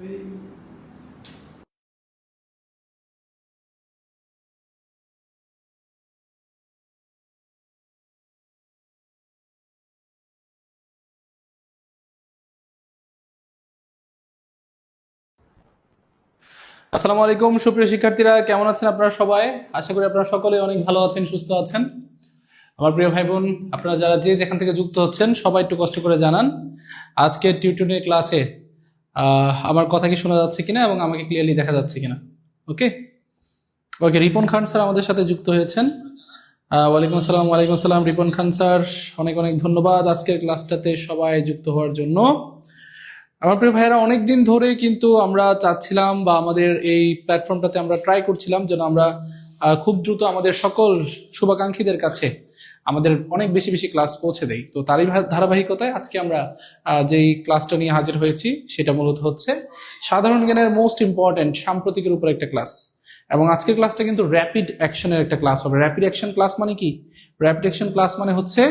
আসসালামু আলাইকুম সুপ্রিয় শিক্ষার্থীরা, কেমন আছেন আপনারা সবাই? আশা করি আপনারা সকলে অনেক ভালো আছেন, সুস্থ আছেন। আমার প্রিয় ভাই বোন, আপনারা যারা যেখান থেকে যুক্ত হচ্ছেন সবাই একটু কষ্ট করে জানান আজকের টিউটোরিয়াল ক্লাসে আমার কথা কি শোনা যাচ্ছে কিনা এবং আমাকে ক্লিয়ারলি দেখা যাচ্ছে কিনা। ওকে ওকে রিপন খান স্যার আমাদের সাথে যুক্ত হয়েছেন। ওয়ালাইকুম আসসালাম রিপন খান স্যার, অনেক অনেক ধন্যবাদ আজকের ক্লাসটাতে সবাই যুক্ত হওয়ার জন্য। আমার প্রিয় ভাইয়েরা, অনেকদিন ধরে কিন্তু আমরা চাচ্ছিলাম বা আমাদের এই প্ল্যাটফর্মটাতে আমরা ট্রাই করছিলাম যেন আমরা খুব দ্রুত আমাদের সকল শুভাকাঙ্ক্ষীদের কাছে আমাদের অনেক বেশি বেশি ক্লাস পৌঁছে দেই। তো তারই ধারাবাহিকতায় আজকে আমরা যেই ক্লাসটা নিয়ে হাজির হয়েছি সেটা মূলত হচ্ছে সাধারণ জ্ঞানের মোস্ট ইম্পর্টেন্ট সাম্প্রতিকের উপর একটা ক্লাস। এবং আজকের ক্লাসটা কিন্তু র্যাপিড অ্যাকশনের একটা ক্লাস হবে। র্যাপিড অ্যাকশন ক্লাস মানে কি? র্যাপিড অ্যাকশন ক্লাস মানে হচ্ছে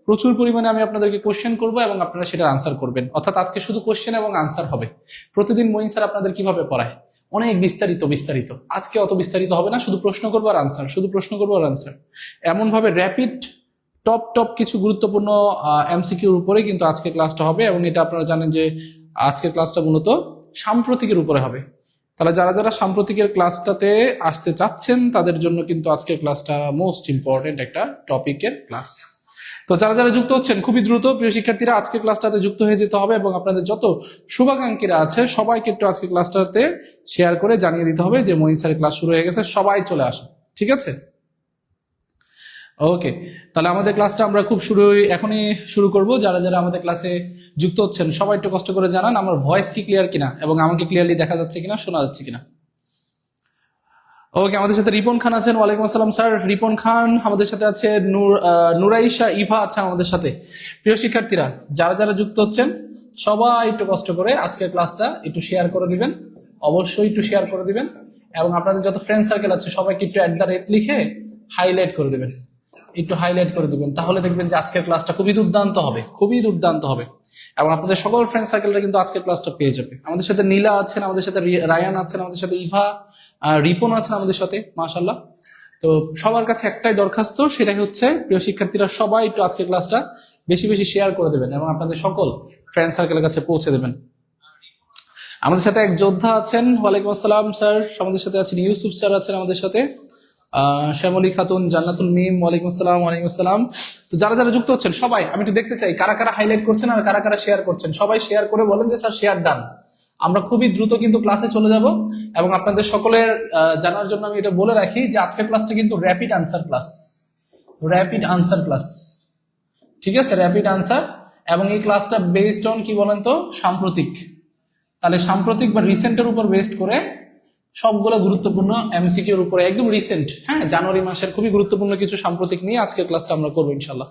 প্রচুর পরিমাণে আমি আপনাদেরকে কোশ্চেন করবো এবং আপনারা সেটার আনসার করবেন। অর্থাৎ আজকে শুধু কোশ্চেন এবং আনসার হবে। প্রতিদিন মঈন স্যার আপনাদের কিভাবে পড়ায় অনেক বিস্তারিত, আজকে অত বিস্তারিত হবে না, শুধু প্রশ্ন করবো আর আনসার, শুধু প্রশ্ন করবো আর আনসার। এমন ভাবে র্যাপিড টপ কিছু গুরুত্বপূর্ণ এমসিকিউর উপরে কিন্তু আজকে ক্লাসটা হবে। এবং এটা আপনারা জানেন যে আজকের ক্লাসটা মূলত সাম্প্রতিকের উপরে হবে। তাহলে যারা যারা সাম্প্রতিকের ক্লাসটাতে আসতে চাচ্ছেন তাদের জন্য কিন্তু আজকের ক্লাসটা মোস্ট ইম্পর্টেন্ট একটা টপিকের ক্লাস। তো যারা যারা যুক্ত হচ্ছেন খুবই দ্রুত প্রিয় শিক্ষার্থীরা আজকে ক্লাসটাতে যুক্ত হয়ে যেতে হবে এবং আপনাদের যত শুভাকাঙ্ক্ষীরা আছে সবাইকে একটু আজকে ক্লাসটাতে শেয়ার করে জানিয়ে দিতে হবে যে মঈন স্যারের ক্লাস শুরু হয়ে গেছে, সবাই চলে আসুন। ঠিক আছে? ওকে, তাহলে আমাদের ক্লাসটা আমরা খুব এখনই শুরু করব। যারা যারা আমাদের ক্লাসে যুক্ত হচ্ছেন সবাই একটু কষ্ট করে জানান আমার ভয়েস কি ক্লিয়ার কিনা এবং আমাকে ক্লিয়ারলি দেখা যাচ্ছে কিনা, শোনা যাচ্ছে কিনা। ওকে, আমাদের সাথে রিপন খান আছেন। ওয়ালাইকুম আসসালাম স্যার, রিপন খান। আমাদের সাথে আছে নুরাইশা ইভা আছে আমাদের সাথে। প্রিয় শিক্ষার্থীরা যারা যারা যুক্ত হচ্ছেন সবাই একটু কষ্ট করে আজকের ক্লাসটা একটু শেয়ার করে দিবেন, অবশ্যই একটু শেয়ার করে দিবেন। এবং আপনাদের যত ফ্রেন্ড সার্কেল আছে সবাইকে একটু @@ লিখে হাইলাইট করে দিবেন, একটু হাইলাইট করে দিবেন। তাহলে দেখবেন যে আজকের ক্লাসটা খুবই দুর্দান্ত হবে, খুবই দুর্দান্ত হবে। এবং আপনাদের সকল ফ্রেন্ড সার্কেলরা কিন্তু আজকের ক্লাসটা পেয়ে যাবে। আমাদের সাথে নীলা আছেন, আমাদের সাথে রায়ান আছেন, আমাদের সাথে ইভা, রিপন আছেন আমাদের সাথে, মাশাআল্লাহ। তো সবার কাছে একটাই দরখাস্ত, সেটাই হচ্ছে প্রিয় শিক্ষার্থীরা সবাই একটু আজকের ক্লাসটা বেশি বেশি শেয়ার করে দেবেন এবং আপনাদের সকল ফ্রেন্ড সার্কেলের কাছে পৌঁছে দেবেন। আমাদের সাথে এক যোদ্ধা আছেন। ওয়ালাইকুম আসসালাম স্যার। আমাদের সাথে আছেন ইউসুফ স্যার আছেন আমাদের সাথে, শ্যামলী খাতুন, জান্নাতুল মিম। ওয়ালাইকুম আসসালাম। তো যারা যারা যুক্ত হচ্ছেন সবাই আমি একটু দেখতে চাই কারা কারা হাইলাইট করছেন আর কারা কারা শেয়ার করছেন। সবাই শেয়ার করে বলেন যে স্যার শেয়ার ডান। আমরা খুবই দ্রুত কিন্তু ক্লাসে চলে যাব এবং আপনাদের সকলের জানার জন্য আমি এটা বলে রাখি যে আজকের ক্লাসটা কিন্তু র্যাপিড আনসার ক্লাস। ঠিক আছে, র্যাপিড আনসার। এবং এই ক্লাসটা বেসড অন কি বলেন তো? সাম্প্রতিক। তাহলে সাম্প্রতিক বা রিসেন্টের উপর বেসড করে সবগুলো গুরুত্বপূর্ণ এমসিকিউর উপরে, একদম রিসেন্ট, হ্যাঁ, জানুয়ারি মাসের খুবই গুরুত্বপূর্ণ কিছু সাম্প্রতিক নিয়ে আজকের ক্লাসটা আমরা করবো ইনশাল্লাহ।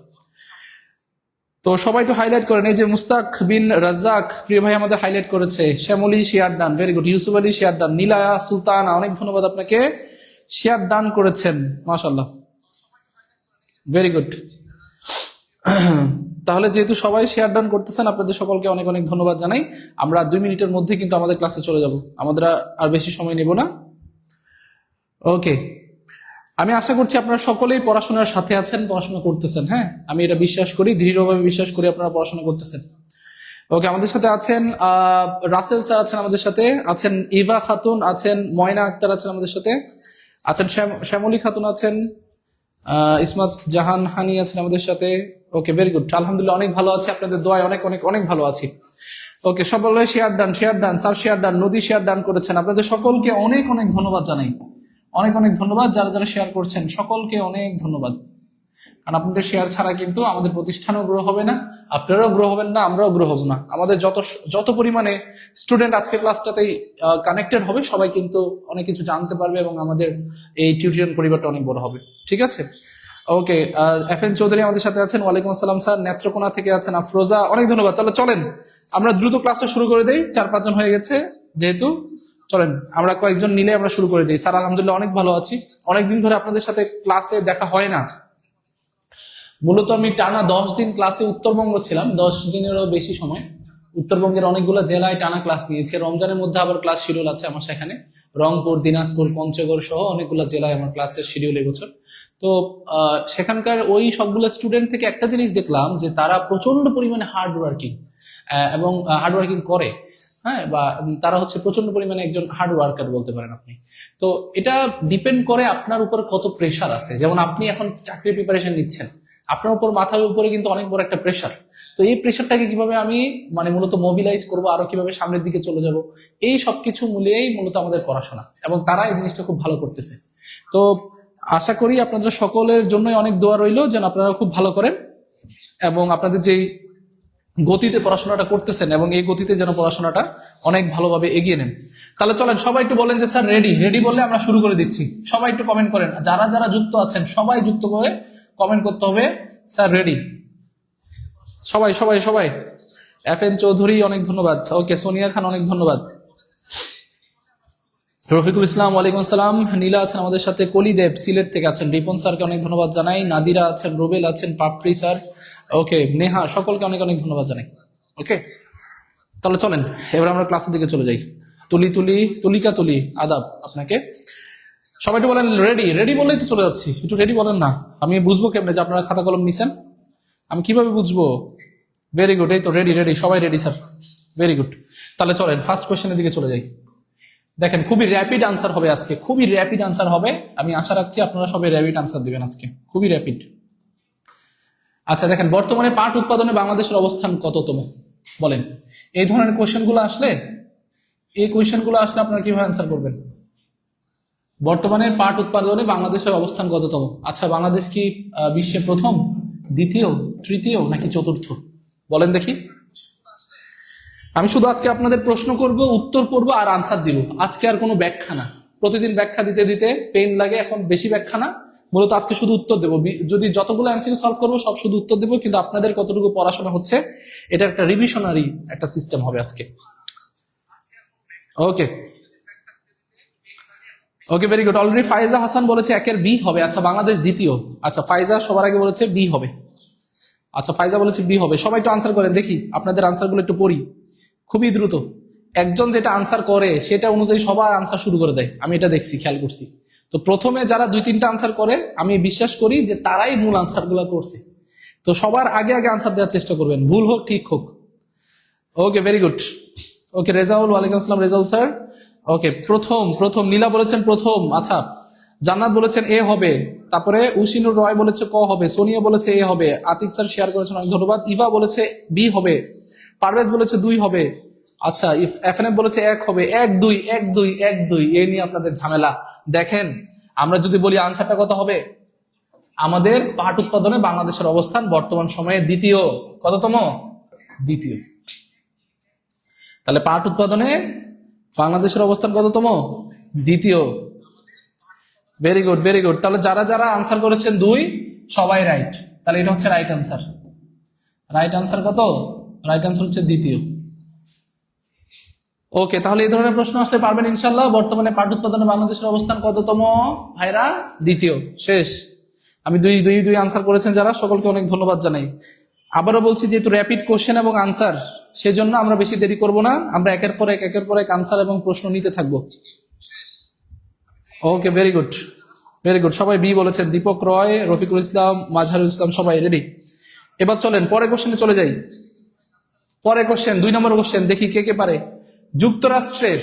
তো সবাই তো হাইলাইট করেন। এই যে মুস্তাক বিন রাজ্জাক প্রিয় ভাই আমাদের হাইলাইট করেছে। Shyamoli share done, very good. Yusuf Ali share done. Nila Sultana, অনেক ধন্যবাদ আপনাকে, শেয়ার ডান করেছেন, মাশাআল্লাহ, ভেরি গুড। তাহলে যেহেতু সবাই শেয়ার ডান করতেছেন আপনাদের সকলকে অনেক অনেক ধন্যবাদ জানাই। আমরা 2 মিনিটের মধ্যে কিন্তু আমাদের ক্লাসে চলে যাব, আমাদের আর বেশি সময় নেব না। ওকে, আমি আশা করছি আপনারা সকলেই পড়াশোনার সাথে আছেন, পড়াশোনা করতেছেন। হ্যাঁ, আমি এটা বিশ্বাস করি, দৃঢ়ভাবে বিশ্বাস করি আপনারা পড়াশোনা করতেছেন। ওকে, আমাদের সাথে আছেন রাসেল স্যার আছেন, আমাদের সাথে আছেন ইভা খাতুন আছেন, ময়না আক্তার আছেন আমাদের সাথে আছেন, শ্যামলী খাতুন আছেন, ইসমাত জাহান হানি আছেন আমাদের সাথে। ওকে, ভেরি গুড, আলহামদুলিল্লাহ অনেক ভালো আছি, আপনাদের দোয়ায় অনেক অনেক অনেক ভালো আছি। ওকে, সকলে share done sir, share done, নদী শেয়ার ডান করেছেন। আপনাদের সকলকে অনেক অনেক ধন্যবাদ জানাই, অনেক অনেক ধন্যবাদ। যারা যারা শেয়ার করছেন সকলকে অনেক ধন্যবাদ, কারণ আপনাদের শেয়ার ছাড়া কিন্তু আমাদের প্রতিষ্ঠানও গ্রো হবে না, আপনারাও গ্রো হবেন না, আমরাও গ্রো হব না। আমাদের যত পরিমাণে স্টুডেন্ট আজকে ক্লাসটাতেই কানেক্টেড হবে সবাই কিন্তু অনেক কিছু জানতে পারবে এবং আমাদের এই টিউটোরিয়াল পরিবারটা অনেক বড় হবে। ঠিক আছে? ওকে, FN চৌধুরী আমাদের সাথে আছেন। ওয়ালাইকুম আসসালাম স্যার। নেত্রকোনা থেকে আছেন আফরোজা, অনেক ধন্যবাদ। তাহলে চলেন আমরা দ্রুত ক্লাসটা শুরু করে দেই, 4-5 জন হয়ে গেছে যেহেতু। চলেন আমরা কয়েকজন নিলে আমরা শুরু করে দিই। স্যার আলহামদুলিল্লাহ অনেক ভালো আছি, অনেকদিন ধরে আপনাদের সাথে ক্লাসে দেখা হয় না। মূলত আমি টানা 10 দিন ক্লাসে উত্তরবঙ্গ ছিলাম, 10 দিনেরও বেশি সময়। উত্তরবঙ্গের অনেকগুলো জেলায় টানা ক্লাস নিয়েছি, রমজানের মধ্যে আবার ক্লাস শিডিউল আছে আমার সেখানে, রংপুর, দিনাজপুর, পঞ্চগড় সহ অনেকগুলো জেলায় আমার ক্লাসের শিডিউল এবছর। তো সেখানকার ওই সবগুলো স্টুডেন্ট থেকে একটা জিনিস দেখলাম যে তারা প্রচন্ড পরিমাণে হার্ড ওয়ার্কিং এবং হার্ড ওয়ার্কিং করে, হ্যাঁ, বা তারা হচ্ছে প্রচন্ড পরিমাণে একজন হার্ড ওয়ার্কার বলতে পারেন আপনি। তো এটা ডিপেন্ড করে আপনার উপরে কত প্রেশার আছে। যেমন আপনি এখন চাকরির প্রিপারেশন নিচ্ছেন, আপনার উপর মাথার উপরে কিন্তু অনেক বড় একটা প্রেশার। তো এই প্রেশারটাকে কিভাবে আমি মানে মূলত মোবিলাইজ করবো, আরো কিভাবে সামনের দিকে চলে যাব, এই সবকিছু মিলিয়েই মূলত আমাদের পড়াশোনা, এবং তারা এই জিনিসটা খুব ভালো করতেছে। তো আশা করি আপনাদের সকলের জন্যই অনেক দোয়া রইলো যেন আপনারা খুব ভালো করেন এবং আপনাদের যেই গতিতে পড়াশোনাটা করতেছেন এবং এই গতিতে যেন পড়াশোনাটা অনেক ভালোভাবে এগিয়ে নেন। তাহলে চলেন সবাই একটু বলেন যে স্যার রেডি। রেডি বললে আমরা শুরু করে দিচ্ছি। সবাই একটু কমেন্ট করেন, যারা যারা যুক্ত আছেন সবাই যুক্ত করে কমেন্ট করতে হবে স্যার রেডি। সবাই সবাই সবাই। FN চৌধুরী অনেক ধন্যবাদ। ওকে, সোনিয়া খান অনেক ধন্যবাদ। রফিকুল ইসলাম ওয়ালাইকুম আসসালাম। নীলা আছেন আমাদের সাথে, কলিদেব সিলেট থেকে আছেন, রিপন স্যারকে অনেক ধন্যবাদ জানাই, নাদিরা আছেন, রুবেল আছেন, পাপড়ি স্যার, ওকে, নেহা, সকলকে অনেক অনেক ধন্যবাদ জানাই। ওকে, তাহলে চলেন এবার আমরা ক্লাসের দিকে চলে যাই। তুলিকা তুলি আদাব আপনাকে। সবাই একটু বলেন রেডি। রেডি বললেই তো চলে যাচ্ছি, একটু রেডি বলেন না, আমি বুঝবো কেমনে যে আপনারা খাতা কলম নিছেন, আমি কিভাবে বুঝবো? ভেরি গুড, এই তো রেডি রেডি, সবাই রেডি স্যার, ভেরি গুড। তাহলে চলেন ফার্স্ট কোশ্চেনের দিকে চলে যাই। দেখেন খুবই র্যাপিড আনসার হবে আজকে, খুবই র্যাপিড আনসার হবে, আমি আশা রাখছি আপনারা সবাই র্যাপিড আনসার দিবেন আজকে, খুবই র্যাপিড। আচ্ছা দেখেন, বর্তমানে পাট উৎপাদনে বাংলাদেশের অবস্থান কততম বলেন। এই ধরনের কোশ্চেনগুলো আসলে আপনারা কিভাবে আনসার করবেন? বর্তমানে পাট উৎপাদনে বাংলাদেশের অবস্থান কততম? আচ্ছা, বাংলাদেশ কি বিশ্বে প্রথম, দ্বিতীয়, তৃতীয় নাকি চতুর্থ বলেন দেখি। আমি শুধু আজকে আপনাদের প্রশ্ন করব, উত্তর করব আর আনসার দিব, আজকে আর কোনো ব্যাখ্যা না। প্রতিদিন ব্যাখ্যা দিতে দিতে পেইন লাগে, এখন বেশি ব্যাখ্যা না, মূলত আজকে শুধু উত্তর দেবো। যদি যতগুলো এমসিকিউ সলভ করবো সব শুধু উত্তর দেবো, কিন্তু আপনাদের কতটুকু পড়াশোনা হচ্ছে এটা একটা রিভিশনারি একটা সিস্টেম হবে আজকে। ওকে ওকে, ভেরি গুড। অলরেডি ফাইজা হাসান বলেছে একের বি হবে। আচ্ছা, বাংলাদেশ দ্বিতীয়। আচ্ছা, ফাইজা সবার আগে বলেছে বি হবে। আচ্ছা, ফাইজা বলেছে বি হবে। সবাই একটু আনসার করেন দেখি, আপনাদের আনসারগুলো একটু পড়ি খুবই দ্রুত। একজন যেটা আনসার করে সেটা অনুযায়ী সবাই আনসার শুরু করে দেয়, আমি এটা দেখছি, খেয়াল করছি। তো প্রথমে যারা 2-3টা আনসার করে আমি বিশ্বাস করি যে তারাই মূল আনসার গুলা করছে। তো সবার আগে আগে আনসার দেওয়ার চেষ্টা করবেন, ভুল হোক ঠিক হোক। ওকে, ভেরি গুড। ওকে, রেজাউল, ওয়ালাইকুম আসসালাম রেজাউল স্যার। ওকে, প্রথম নীলা বলেছেন প্রথম। আচ্ছা, জান্নাত বলেছেন এ হবে, তারপরে উশিনুর রয় বলেছে ক হবে, সোনিয়া বলেছে এ হবে, আতিক স্যার শেয়ার করেছেন অনেক ধন্যবাদ, ইভা বলেছে বি হবে, পারভেজ বলেছে 2 হবে। আচ্ছা, FNF বলেছে 1 হবে। 1-2 এই নিয়ে আপনাদের ঝামেলা। দেখেন, আমরা যদি বলি আনসারটা কত হবে, আমাদের পাট উৎপাদনে বাংলাদেশের অবস্থান বর্তমান সময়ে দ্বিতীয়। কততম? দ্বিতীয়। তাহলে পাট উৎপাদনে বাংলাদেশের অবস্থান কততম? দ্বিতীয়। Very good, very good. তাহলে যারা যারা আনসার করেছেন 2 সবাই রাইট। তাহলে এটা হচ্ছে রাইট আনসার। রাইট আনসার কত? রাইট আনসার হচ্ছে দ্বিতীয়। ওকে, তাহলে এই ধরনের প্রশ্ন আসলে পারবেন ইনশাল্লাহ। বর্তমানে পাট উৎপাদনে বাংলাদেশের অবস্থান কততম ভাইরা? দ্বিতীয়। শেষ। আমি দুই আনসার করেছেন যারা, সকলকে অনেক ধন্যবাদ জানাই। আবারও বলছি, যেহেতু র্যাপিড কোশ্চেন এবং আনসার, সেজন্য আমরা বেশি দেরি করব না, আমরা একের পর এক আনসার এবং প্রশ্ন নিতে থাকবো। ওকে, ভেরি গুড, ভেরি গুড। সবাই বি বলেছেন, দীপক রয়, রফিকুল ইসলাম, মাজহারুল ইসলাম, সবাই রেডি। এবার চলেন পরের কোশ্চেনে চলে যাই। পরের কোশ্চেন, 2 নম্বর কোশ্চেন, দেখি কে কে পারে। যুক্তরাষ্ট্রের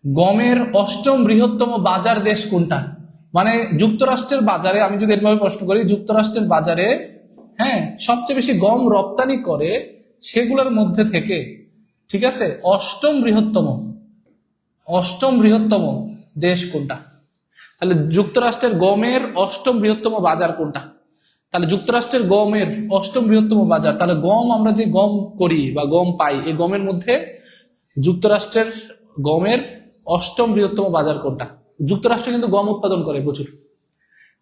গমের 8ম বৃহত্তম বাজার দেশ কোনটা? মানে যুক্তরাষ্ট্রের বাজারে, আমি যদি এরভাবে প্রশ্ন করি, যুক্তরাষ্ট্রের বাজারে হ্যাঁ সবচেয়ে বেশি গম রপ্তানি করে সেগুলোর মধ্যে থেকে, ঠিক আছে, 8ম বৃহত্তম দেশ কোনটা? তাহলে যুক্তরাষ্ট্রের গমের 8ম বৃহত্তম বাজার কোনটা? তাহলে যুক্তরাষ্ট্রের গমের 8ম বৃহত্তম বাজার, তাহলে গম আমরা যে গম করি বা গম পাই, এই গমের মধ্যে যুক্তরাষ্ট্রের গমের 8ম বৃহত্তম বাজার কোনটা? যুক্তরাষ্ট্র কিন্তু গম উৎপাদন করে প্রচুর।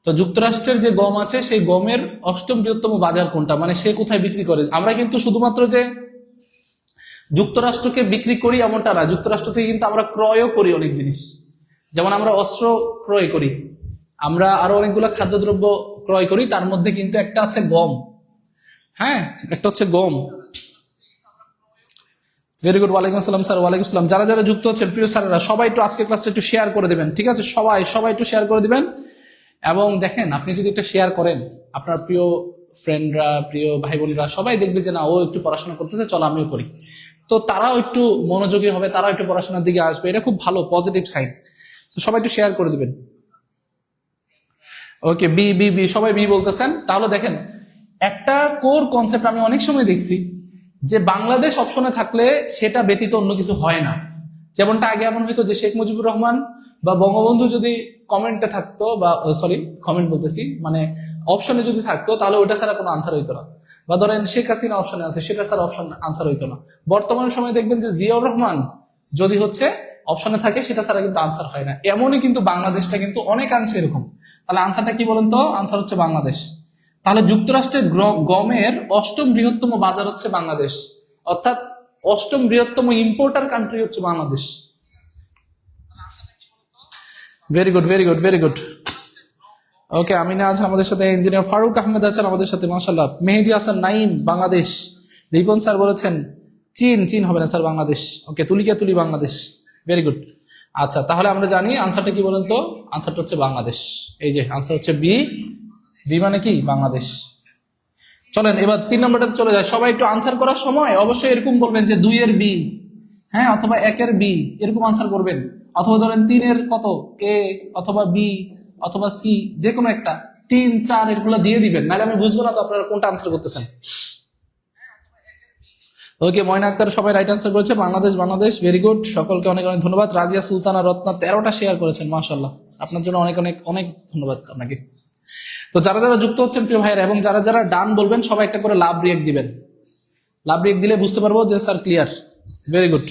তো যুক্তরাষ্ট্রের যে গম আছে সেই গমের 8ম বৃহত্তম বাজার কোনটা, মানে সে কোথায় বিক্রি করে? আমরা কিন্তু শুধুমাত্র যে যুক্তরাষ্ট্রকে বিক্রি করি এমনটা না, যুক্তরাষ্ট্র থেকে কিন্তু আমরা ক্রয়ও করি অনেক জিনিস। যেমন আমরা অস্ত্র ক্রয় করি, আমরা আরো অনেকগুলো খাদ্যদ্রব্য ক্রয় করি, তার মধ্যে কিন্তু একটা আছে গম। হ্যাঁ, একটা হচ্ছে গম। ভেরি গুড, ওয়ালাইকুম আসসালাম স্যার। ওয়ালাইকুম আসসালাম। যারা যারা যুক্ত হচ্ছেন প্রিয় স্যারেরা, সবাই একটু আজকের ক্লাসটা একটু শেয়ার করে দিবেন, ঠিক আছে? সবাই সবাই একটু শেয়ার করে দিবেন। এবং দেখেন, আপনি যদি একটা শেয়ার করেন, আপনার প্রিয় ফ্রেন্ডরা, প্রিয় ভাই বোনরা সবাই দেখবে যে না, ও একটু পড়াশোনা করতেছে, চলো আমিও করি। তো তারাও একটু মনোযোগী হবে, তারাও একটু পড়াশোনার দিকে আসবে। এটা খুব ভালো পজিটিভ সাইন। তো সবাই একটু শেয়ার করে দিবেন। ওকে, বি বি বি, সবাই বি বলতেছেন। তাহলে দেখেন, একটা কোর কনসেপ্ট আমি অনেক সময় দেখছি যে বাংলাদেশ অপশনে থাকলে সেটা ব্যতীত অন্য কিছু হয় না। যেমনটা আগে এমন হইতো যে শেখ মুজিবুর রহমান বা বঙ্গবন্ধু যদি কমেন্টে থাকতো, বা সরি কমেন্ট বলতেছি মানে অপশনে যদি থাকতো, তাহলে ওটা ছাড়া কোনো আনসার হইতো না। বা ধরেন শেখ হাসিনা অপশনে আছে, সেটা ছাড়া অপশন আনসার হইতো না। বর্তমান সময় দেখবেন যে জিয়াউর রহমান যদি হচ্ছে অপশনে থাকে, সেটা ছাড়া কিন্তু আনসার হয় না। এমনই কিন্তু বাংলাদেশটা কিন্তু অনেকাংশে এরকম। তাহলে আনসারটা কি বলেন তো? আনসার হচ্ছে বাংলাদেশ। তাহলে যুক্তরাষ্ট্রের গমের অষ্টম বৃহত্তম বাজার হচ্ছে বাংলাদেশ, অর্থাৎ অষ্টম বৃহত্তম ইম্পোর্টার কান্ট্রি হচ্ছে Bangladesh. Very good, very good, very good. Okay, Amina আছেন আমাদের সাথে, ইঞ্জিনিয়ার ফারুক আহমেদ আছেন আমাদের সাথে, মাশাআল্লাহ। মেহেদি হাসান নাইম, বাংলাদেশ। রিপন স্যার বলেছেন চীন, চীন হবে না স্যার, বাংলাদেশ। ওকে, তুলিকা তুলি, বাংলাদেশ। Very good. আচ্ছা, তাহলে আমরা জানি আনসারটা কি বলেন তো? আনসারটা হচ্ছে বাংলাদেশ। এই যে আনসার হচ্ছে বি। বি মানে কি? বাংলাদেশ। চলেন এবার 3 নম্বরটাতে চলে যায়। সবাই একটু আনসার করার সময় অবশ্যই এরকম বলবেন যে 2 এর বি, হ্যাঁ, অথবা 1 এর বি, এরকম আনসার করবেন। অথবা ধরেন 3 এর কত, এ অথবা বি অথবা সি, যে কোনো একটা 3, 4 এগুলো দিয়ে দিবেন, নাহলে আমি বুঝবো না তো আপনারা কোনটা আনসার করতেছেন। ওকে, ময়না আক্তার সবাই রাইট আনসার করেছে, বাংলাদেশ, বাংলাদেশ। ভেরি গুড, সকলকে অনেক অনেক ধন্যবাদ। রাজিয়া সুলতানা রত্না 13টা শেয়ার করেছেন, মাশাআল্লাহ, আপনার জন্য অনেক অনেক অনেক ধন্যবাদ আপনাকে। তো যারা যারা যুক্ত হচ্ছেন প্রিয় ভাইয়েরা, এবং যারা যারা ডান বলবেন, সবাই একটা করে লাভ রিয়েক্ট দিবেন। লাভ রিয়েক্ট দিলে বুঝতে পারবো যে স্যার ক্লিয়ার। Very good.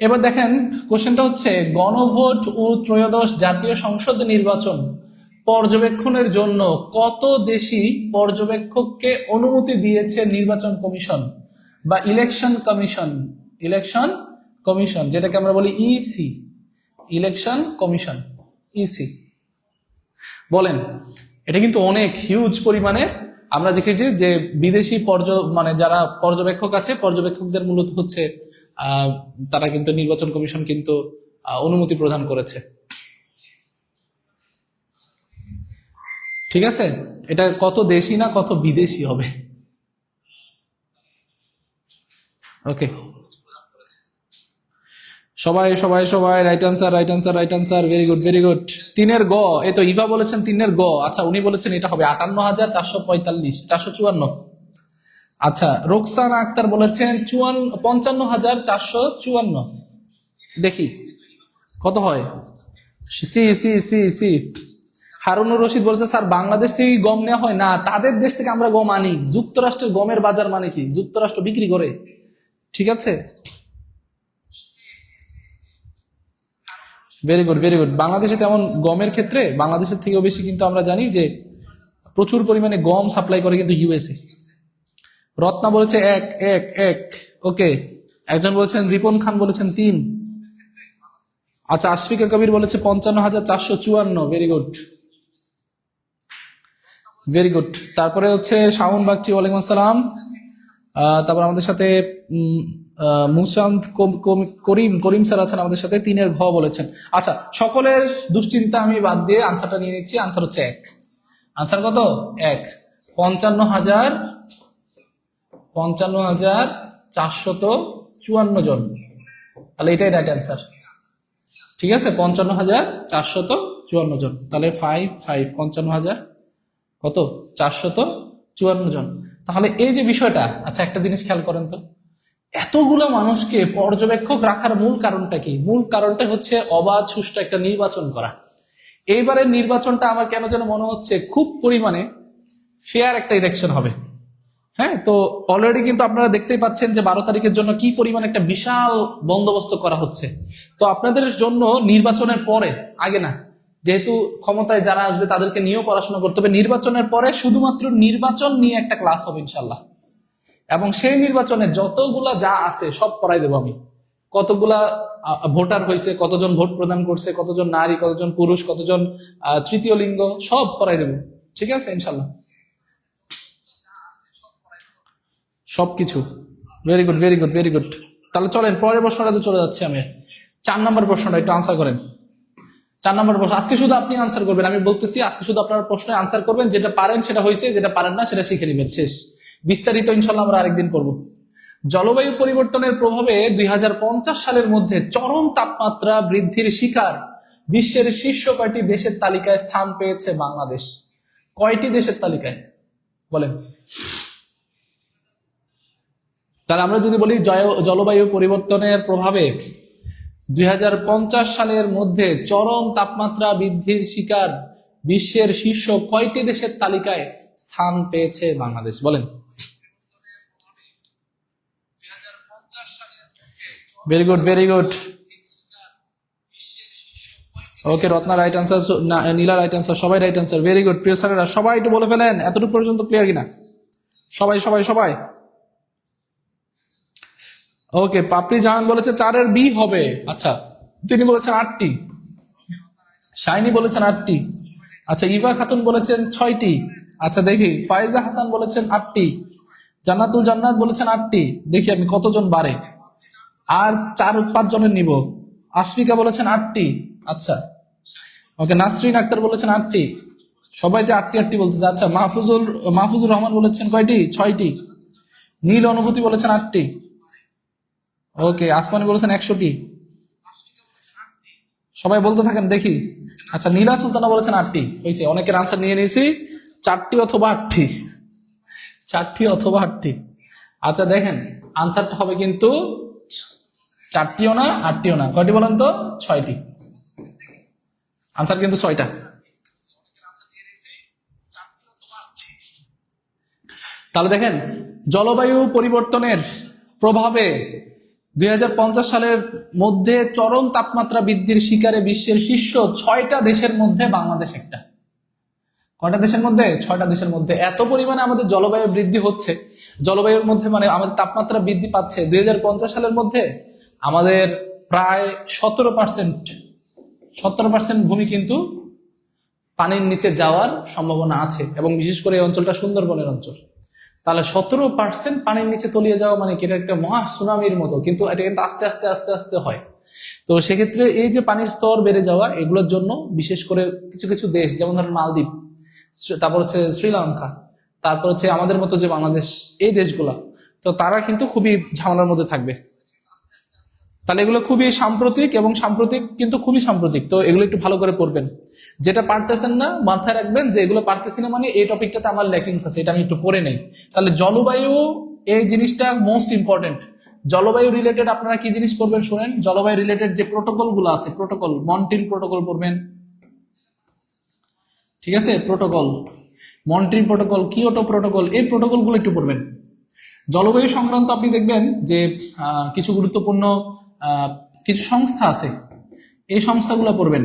এবার দেখেন, কোশ্চেনটা হচ্ছে গণভোট ও ত্রয়োদশ জাতীয় সংসদ নির্বাচন পর্যবেক্ষণের জন্য কত দেশি পর্যবেক্ষককে অনুমতি দিয়েছে নির্বাচন কমিশন বা ইলেকশন কমিশন? ইলেকশন কমিশন, যেটাকে আমরা বলি ইসি, ইলেকশন কমিশন, ইসি। বলেন, এটা কিন্তু অনেক হিউজ পরিমাণে। আমরা দেখেছি যে বিদেশি মানে যারা পর্যবেক্ষক আছে, পর্যবেক্ষকদের মূলত হচ্ছে তারা কিন্তু নির্বাচন কমিশন কিন্তু অনুমতি প্রদান করেছে। ঠিক আছে, এটা কত দেশি না কত বিদেশি হবে। ওকে, সবাই সবাই সবাই right answer, right answer, right answer. Very good, very good. 3 এর গ, এই তো ইভা বলেছেন 3 এর গ। আচ্ছা, উনি বলেছেন এটা হবে 58,445, 454। আচ্ছা, রোকসানা আক্তার বলেছেন 55,454। দেখি কত হয়। C C C C. Harunur Rashid বলেছে স্যার বাংলাদেশ থেকে গম নেওয়া হয় না, তাদের দেশ থেকে আমরা গম আনি। যুক্তরাষ্ট্রের গমের বাজার মানে কি? যুক্তরাষ্ট্র বিক্রি করে। ঠিক আছে, ভেরি গুড, ভেরি গুড। বাংলাদেশে তেমন গমের ক্ষেত্রে বাংলাদেশের থেকেও বেশি কিন্তু আমরা জানি যে প্রচুর পরিমাণে গম সাপ্লাই করে কিন্তু ইউএসএ। রত্না বলেছে 1 1 1। ওকে, একজন বলেছেন, রিপন খান বলেছেন 3। আচ্ছা, আশফিকা কবির বলেছে 55,454। Very good, very good. তারপরে হচ্ছে শাওন বাগচি, ওয়ালাইকুম আসসালাম। তারপর আমাদের সাথে মুসান্ত করিম করিম স্যার আছেন আমাদের সাথে, 3 এর ঘ বলেছেন। আচ্ছা, সকলের দুশ্চিন্তা আমি বাদ দিয়ে আনসারটা নিয়ে নিচ্ছি। আনসার হচ্ছে 1। আনসার কত? 1। 55,454 জন। তাহলে এটাই রাইট অ্যান্সার। ঠিক আছে, 55,454 জন। তাহলে 5 5 55,000 কত? 454 জন। তাহলে এই যে বিষয়টা, আচ্ছা একটা জিনিস খেয়াল করেন তো, এতগুলো মানুষকে পর্যবেক্ষক রাখার মূল কারণটা কি? মূল কারণটা হচ্ছে অবাধ সুষ্ঠু একটা নির্বাচন করা। এইবারের নির্বাচনটা আমার কেন যেন মনে হচ্ছে খুব পরিমাণে ফেয়ার একটা ইলেকশন হবে। হ্যাঁ, তো অলরেডি কিন্তু আপনারা দেখতেই পাচ্ছেন যে 12 তারিখের জন্য কি পরিমাণ একটা বিশাল বন্দোবস্ত করা হচ্ছে। তো আপনাদের জন্য নির্বাচনের পরে, আগে না, যেহেতু ক্ষমতায় যারা আসবে তাদেরকে নিয়েও পড়াশোনা করতে হবে, নির্বাচনের পরে শুধুমাত্র নির্বাচন নিয়ে একটা ক্লাস হবে ইনশাল্লাহ। এবং সেই নির্বাচনে যতগুলা যা আছে সব পড়াই দেবো আমি। কতগুলা ভোটার হয়েছে, কতজন ভোট প্রদান করছে, কতজন নারী, কতজন পুরুষ, কতজন তৃতীয় লিঙ্গ, সব পড়াই দেবো। ঠিক আছে ইনশাল্লাহ, সবকিছু। Very good, very good, very good. তাহলে চলেন পরের প্রশ্নটাতে চলে যাচ্ছি আমি। 4 নম্বর প্রশ্নটা একটু আনসার করেন। 4 নম্বর প্রশ্ন আজকে শুধু আপনি আনসার করবেন, আমি বলতেছি আজকে শুধু আপনার প্রশ্নে আনসার করবেন, যেটা পারেন সেটা হয়েছে, যেটা পারেন না সেটা শিখে নেবেন, শেষ। বিস্তারিত ইনশাল্লাহ আমরা আরেকদিন করবো। জলবায়ু পরিবর্তনের প্রভাবে 2050 সালের মধ্যে চরম তাপমাত্রা বৃদ্ধির শিকার বিশ্বের শীর্ষ কয়টি দেশের তালিকায় স্থান পেয়েছে বাংলাদেশ? কয়টি দেশের তালিকায় বলেন? তাহলে আমরা যদি বলি জলবায়ু পরিবর্তনের প্রভাবে 2050 সালের মধ্যে চরম তাপমাত্রা বৃদ্ধির শিকার বিশ্বের শীর্ষ কয়টি দেশের তালিকায় স্থান পেয়েছে বাংলাদেশ? বলেন। Very good, very good. Okay, Ratna right answer, Nila right answer, সবাই রাইট আনসার। ভেরি গুড প্রিয় স্যারেরা, সবাই একটু বলে ফেলেন। এতটুকু পর্যন্ত ক্লিয়ার কিনা? সবাই সবাই সবাই। ওকে, পাপড়ি জাহান বলেছে 4-এর বি হবে। আচ্ছা, তিনি বলেছেন 8টি। শাইনি বলেছেন 8টি। আচ্ছা, ইভা খাতুন বলেছেন 6টি। আচ্ছা দেখি, ফাইজা হাসান বলেছেন 8টি। জান্নাতুল জান্নাত বলেছেন 8টি। দেখি আমি কতজন বাড়ে, আর 4-5 জনের নিব। আশফিকা বলেছেন 8টি। আচ্ছা ওকে, নাসরিন আক্তার বলেছেন 8টি। সবাই যে 8টি বলতেছে। আচ্ছা, মাহফুজুর রহমান বলেছেন কয়টি? 6টি। নীল অনুভূতি বলেছেন 8টি। ওকে, আসমানি বলেছেন 100টি। সবাই বলতে থাকেন দেখি। আচ্ছা, নীলা সুলতানা বলেছেন 8টি। হয়েছে, অনেকের আনসার নিয়ে নিয়েছি। 4টি অথবা 8টি, 4টি অথবা 8টি। আচ্ছা দেখেন, আনসারটা হবে কিন্তু 4টিও না 8টিও না। কয়টি বলেন তো? 6টি। আনসার কিন্তু 6টা। তাহলে দেখেন, জলবায়ু পরিবর্তনের প্রভাবে 2050 সালের মধ্যে চরম তাপমাত্রা বৃদ্ধির শিকারে বিশ্বের শীর্ষ 6টা দেশের মধ্যে বাংলাদেশ একটা। কয়টা দেশের মধ্যে? 6টা দেশের মধ্যে। এত পরিমাণে আমাদের জলবায়ু বৃদ্ধি হচ্ছে, জলবায়ুর মধ্যে মানে আমাদের তাপমাত্রা বৃদ্ধি পাচ্ছে। 2050 সালের মধ্যে আমাদের প্রায় 17% ভূমি কিন্তু পানির নিচে যাওয়ার সম্ভাবনা আছে, এবং বিশেষ করে এই অঞ্চলটা সুন্দরবনের অঞ্চল। তাহলে 17% পানির নিচে তলিয়ে যাওয়া মানে কি? এটা একটা মহা সুনামির মতো, কিন্তু এটা কিন্তু আস্তে আস্তে আস্তে আস্তে হয়। তো সেক্ষেত্রে এই যে পানির স্তর বেড়ে যাওয়া, এগুলোর জন্য বিশেষ করে কিছু কিছু দেশ, যেমন ধরেন মালদ্বীপ, তারপর হচ্ছে শ্রীলঙ্কা, তারপর হচ্ছে আমাদের মতো যে বাংলাদেশ, এই দেশগুলা, তো তারা কিন্তু খুবই ঝামেলার মধ্যে থাকবে। তাহলে এগুলো খুবই সাম্প্রতিক, এবং সাম্প্রতিক কিন্তু খুবই সাম্প্রতিক। তো এগুলো একটু ভালো করে পড়বেন। যেটা পারতেছেন না মাথায় রাখবেন যে এগুলো পারতেছি না মানে এই টপিকটাতে আমার ল্যাকিংস আছে, এটা আমি একটু পড়ে নেই। তাহলে জলবায়ু এই জিনিসটা মোস্ট ইম্পর্টেন্ট। জলবায়ু রিলেটেড আপনারা কি জিনিস পড়বেন শুনেন। জলবায়ু রিলেটেড যে প্রোটোকল গুলো আছে, প্রোটোকল, মন্ট্রিল প্রোটোকল পড়বেন, ঠিক আছে? Protocol, Montreal protocol, Kyoto protocol, এই প্রোটোকল গুলো একটু পড়বেন। জলবায়ু সংক্রান্ত আপনি দেখবেন যে কিছু গুরুত্বপূর্ণ কিছু সংস্থা আছে, এই সংস্থাগুলো পড়বেন।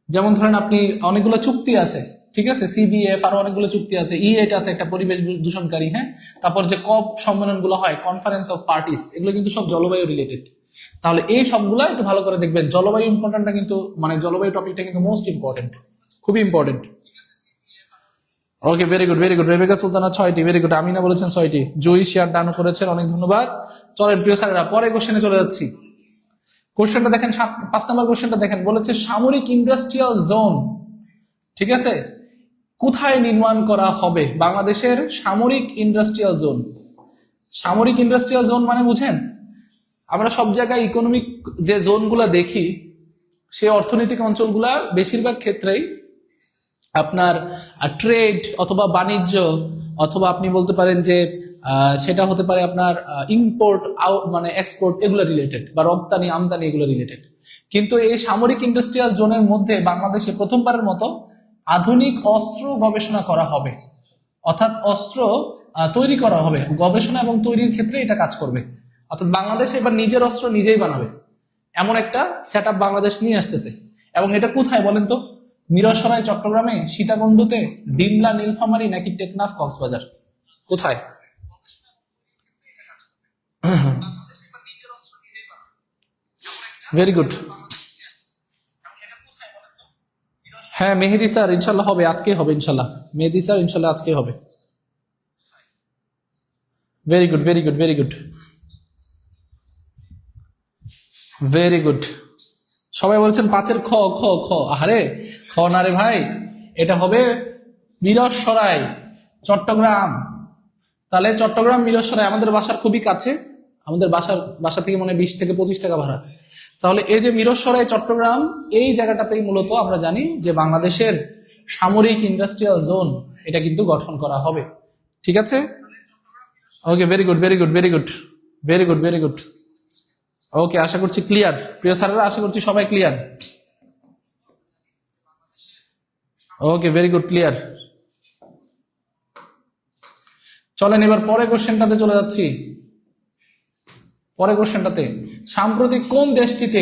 যেমন ধরেন আপনি অনেকগুলো চুক্তি আছে, ঠিক আছে? সিবিএফ, আরো অনেকগুলো চুক্তি আছে। E8 আছে একটা পরিবেশ দূষণকারী, হ্যাঁ। তারপর যে কপ সম্মেলন গুলো হয়, কনফারেন্স অফ পার্টিস, এগুলো কিন্তু সব জলবায়ু রিলেটেড। তাহলে এই সবগুলো একটু ভালো করে দেখবেন। জলবায়ু ইম্পর্টেন্টটা কিন্তু, মানে জলবায়ু টপিকটা কিন্তু মোস্ট ইম্পর্টেন্ট, খুবই important. Okay, very good, very good. Rebeka Sultana 6টি, ভেরি গুড। আমিনা বলেছেন 6টি। জয়ী শেয়ার ডান করেছেন, অনেক ধন্যবাদ। চলেন প্রিয় স্যারেরা, পরে কোশ্চেনে চলে যাচ্ছি। কোশ্চেনটা দেখেন, 5 নম্বর কোশ্চেনটা দেখেন। বলেছে সামরিক ইন্ডাস্ট্রিয়াল জোন, ঠিক আছে, কোথায় নির্মাণ করা হবে? বাংলাদেশের সামরিক ইন্ডাস্ট্রিয়াল জোন। সামরিক ইন্ডাস্ট্রিয়াল জোন মানে বুঝেন? আমরা সব জায়গায় ইকোনমিক যে জোনগুলা দেখি, সে অর্থনৈতিক অঞ্চলগুলা বেশিরভাগ ক্ষেত্রেই আপনার ট্রেড অথবা বাণিজ্য, অথবা আপনি বলতে পারেন যে সেটা হতে পারে আপনার ইম্পোর্ট আউট মানে এক্সপোর্ট, এগুলো রিলেটেড, বা রপ্তানি আমদানি, এগুলো রিলেটেড। কিন্তু এই সামরিক ইন্ডাস্ট্রিয়াল জোনের মধ্যে বাংলাদেশে প্রথমবারের মতো আধুনিক অস্ত্র গবেষণা করা হবে, অর্থাৎ অস্ত্র তৈরি করা হবে। গবেষণা এবং তৈরির ক্ষেত্রে এটা কাজ করবে, অর্থাৎ বাংলাদেশ এবার নিজের অস্ত্র নিজেই বানাবে, এমন একটা সেট আপ বাংলাদেশ নিয়ে আসতেছে। এবং এটা কোথায় বলেন তো? মিরসরাই চট্টগ্রামে, সীতাকুণ্ডতে, ডিমলা নীলফামারী, নাকি টেকনাফ কক্সবাজার? কোথায়? Very good. হ্যাঁ, মেহেদি স্যার ইনশাল্লাহ হবে, আজকে হবে ইনশাল্লাহ। মেহেদি স্যার ইনশাল্লাহ আজকে হবে। Very good, very good, very good. Very good. সবাই বলছেন 5-এর খ খ খ। আরে খ না রে ভাই, এটা হবে মিরসরাই, চট্টগ্রাম। তাহলে চট্টগ্রাম মিরসরাই আমাদের বাসার খুবই কাছে, আমাদের বাসা থেকে মনে হয় 20 থেকে 25 টাকা ভাড়া। তাহলে এই যে মিরসরাই চট্টগ্রাম, এই জায়গাটাতেই মূলত আমরা জানি যে বাংলাদেশের সামরিক ইন্ডাস্ট্রিয়াল জোন এটা কিন্তু গঠন করা হবে। ঠিক আছে, okay, very good very good very good very good very good. Okay, আশা করছি ক্লিয়ার প্রিয় স্যারেরা, আশা করছি সবাই clear. Okay, very good, clear. চলেন এবার পরের কোশ্চেনটাতে চলে যাচ্ছি। পরের কোশ্চেনটাতে, সাম্প্রতিক কোন দেশটিতে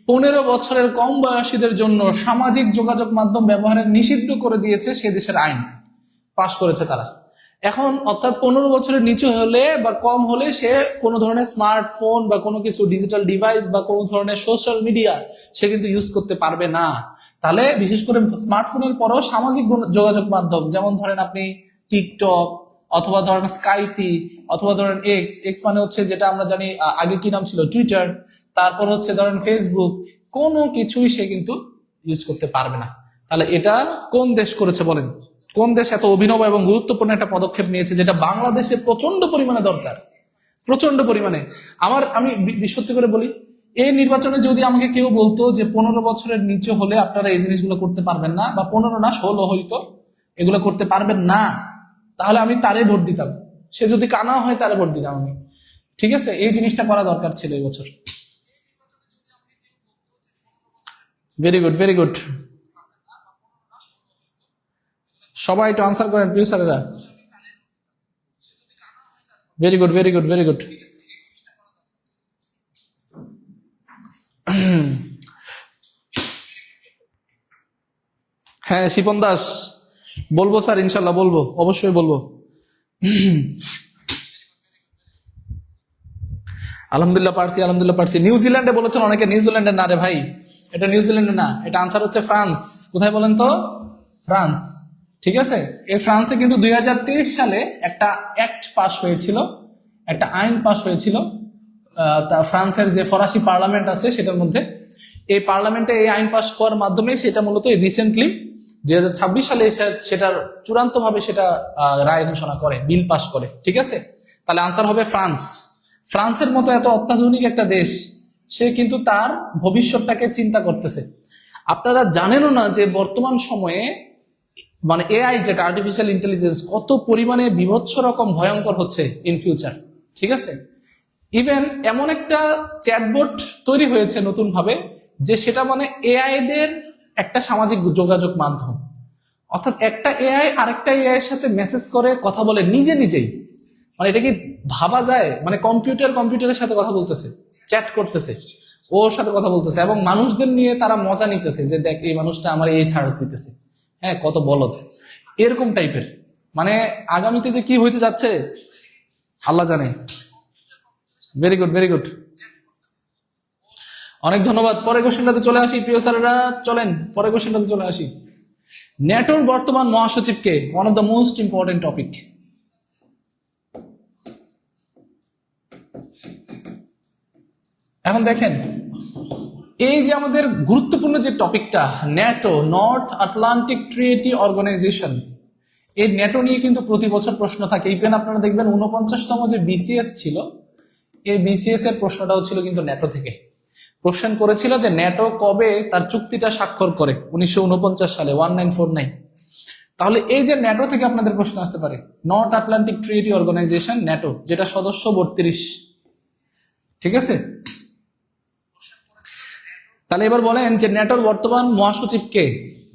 15 বছরের কম বয়সীদের জন্য সামাজিক যোগাযোগ মাধ্যম ব্যবহারে নিষিদ্ধ করে দিয়েছে সে দেশের আইন পাশ করেছে তারা? এখন অর্থাৎ 15 বছরের নিচে হলে বা কম হলে সে কোনো ধরনের স্মার্টফোন বা কোনো কিছু ডিজিটাল ডিভাইস বা কোনো ধরনের সোশ্যাল মিডিয়া সে কিন্তু ইউজ করতে পারবে না। তাহলে বিশেষ করে স্মার্টফোনের পরেও সামাজিক যোগাযোগ মাধ্যম, যেমন ধরেন আপনি টিকটক, অথবা ধরেন স্কাইপি, অথবা ধরেন এক্স, এক্স মানে হচ্ছে যেটা আমরা জানি আগে কি নাম ছিল টুইটার, তারপর হচ্ছে ধরেন ফেসবুক, কোনো কিছুই সে কিন্তু ইউজ করতে পারবে না। তাহলে এটা কোন দেশ করেছে বলেন? কোন দেশ এত অভিনব এবং গুরুত্বপূর্ণ একটা পদক্ষেপ নিয়েছে যেটা বাংলাদেশে প্রচন্ড পরিমাণে দরকার, প্রচন্ড পরিমাণে। আমি সত্যি করে বলি, এই নির্বাচনে যদি আমাকে কেউ বলতো যে 15 বছরের নিচে হলে আপনারা এই জিনিসগুলো করতে পারবেন না, বা 15 না 16 হইতো এগুলো করতে পারবেন না, তাহলে আমি তারে ভোট দিতাম। সে যদি কানা হয় তারে ভোট দিতাম আমি। ঠিক আছে, এই জিনিসটা করা দরকার ছিল এই বছর। Very good very good. সবাই একটু আনসার করেন প্রিয় স্যারেরা। Very good very good very good. হ্যাঁ শিপন দাস, বলবো স্যার, ইনশাল্লাহ বলবো, অবশ্যই বলবো। আলহামদুলিল্লাহ পারছি, আলহামদুলিল্লাহ পারছি। নিউজিল্যান্ডে বলেছেন অনেকে, নিউজিল্যান্ডে না রে ভাই, এটা নিউজিল্যান্ডে না, এটা আনসার হচ্ছে ফ্রান্স। কোথায় বলেন তো? ফ্রান্স। ঠিক আছে, এই ফ্রান্সে কিন্তু 2023 সালে একটা অ্যাক্ট পাস হয়েছিল, একটা আইন পাস হয়েছিল। তা ফ্রান্সের যে ফরাসি পার্লামেন্ট আছে সেটার মধ্যে, এই পার্লামেন্টে এই আইন পাস হওয়ার মাধ্যমে সেটা মূলত রিসেন্টলি 2026 সালে সেটার চূড়ান্ত ভাবে সেটা রায় ঘোষণা করে, বিল পাস করে। ঠিক আছে, তাহলে আনসার হবে ফ্রান্স। ফ্রান্সের মতো এত অত্যাধুনিক একটা দেশ, সে কিন্তু তার ভবিষ্যৎটাকে চিন্তা করতেছে। আপনারা জানেনও না যে বর্তমান সময়ে মানে এআই, যেটা আর্টিফিশিয়াল ইন্টেলিজেন্স, কত পরিমাণে বিভৎস রকম ভয়ঙ্কর হচ্ছে ইন ফিউচার। ঠিক আছে, ইভেন এমন একটা চ্যাটবট তৈরি হয়েছে নতুন ভাবে, যে সেটা মানে এআই দের একটা সামাজিক যোগাযোগ মাধ্যম। অর্থাৎ একটা এআই আরেকটা এআই এর সাথে মেসেজ করে, কথা বলে নিজে নিজেই। মানে এটা কি ভাবা যায়? মানে কম্পিউটারের সাথে কথা বলতেছে, চ্যাট করতেছে, ওর সাথে কথা বলতেছে, এবং মানুষদের নিয়ে তারা মজা নিতেছে যে দেখ এই মানুষটা আমার এই সার্চ দিতেছে। হ্যাঁ, কত বলদ এরকম টাইপের। মানে আগামীতে যে কি হইতে যাচ্ছে আল্লাহ জানে। ভেরি গুড ভেরি গুড, অনেক ধন্যবাদ। পরের কোশ্চেনটাতে চলে আসি প্রিয় স্যারেরা, চলেন পরের কোশ্চেনটাতে চলে আসি। ন্যাটোর বর্তমান মহাসচিবকে, one of the most important topic. এখন দেখেন, এই যে আমাদের গুরুত্বপূর্ণ যে টপিকটা NATO, north Atlantic treaty organization, এই ন্যাটো নিয়ে কিন্তু প্রতি বছর প্রশ্ন থাকে। ইভেন আপনারা দেখবেন 49তম যে বিসিএস ছিল, এই বিসিএস এর প্রশ্নটাও ছিল কিন্তু ন্যাটো থেকে। কোশ্চেন করেছিল যে ন্যাটো কবে তার চুক্তিটা স্বাক্ষর করে, 1949 সালে, 1949। তাহলে এই যে ন্যাটো থেকে আপনাদের প্রশ্ন আসতে পারে, north Atlantic treaty organisation NATO, যেটা সদস্য 32। ঠিক আছে, তাহলে এবার বলেন যে ন্যাটোর বর্তমান মহাসচিব কে?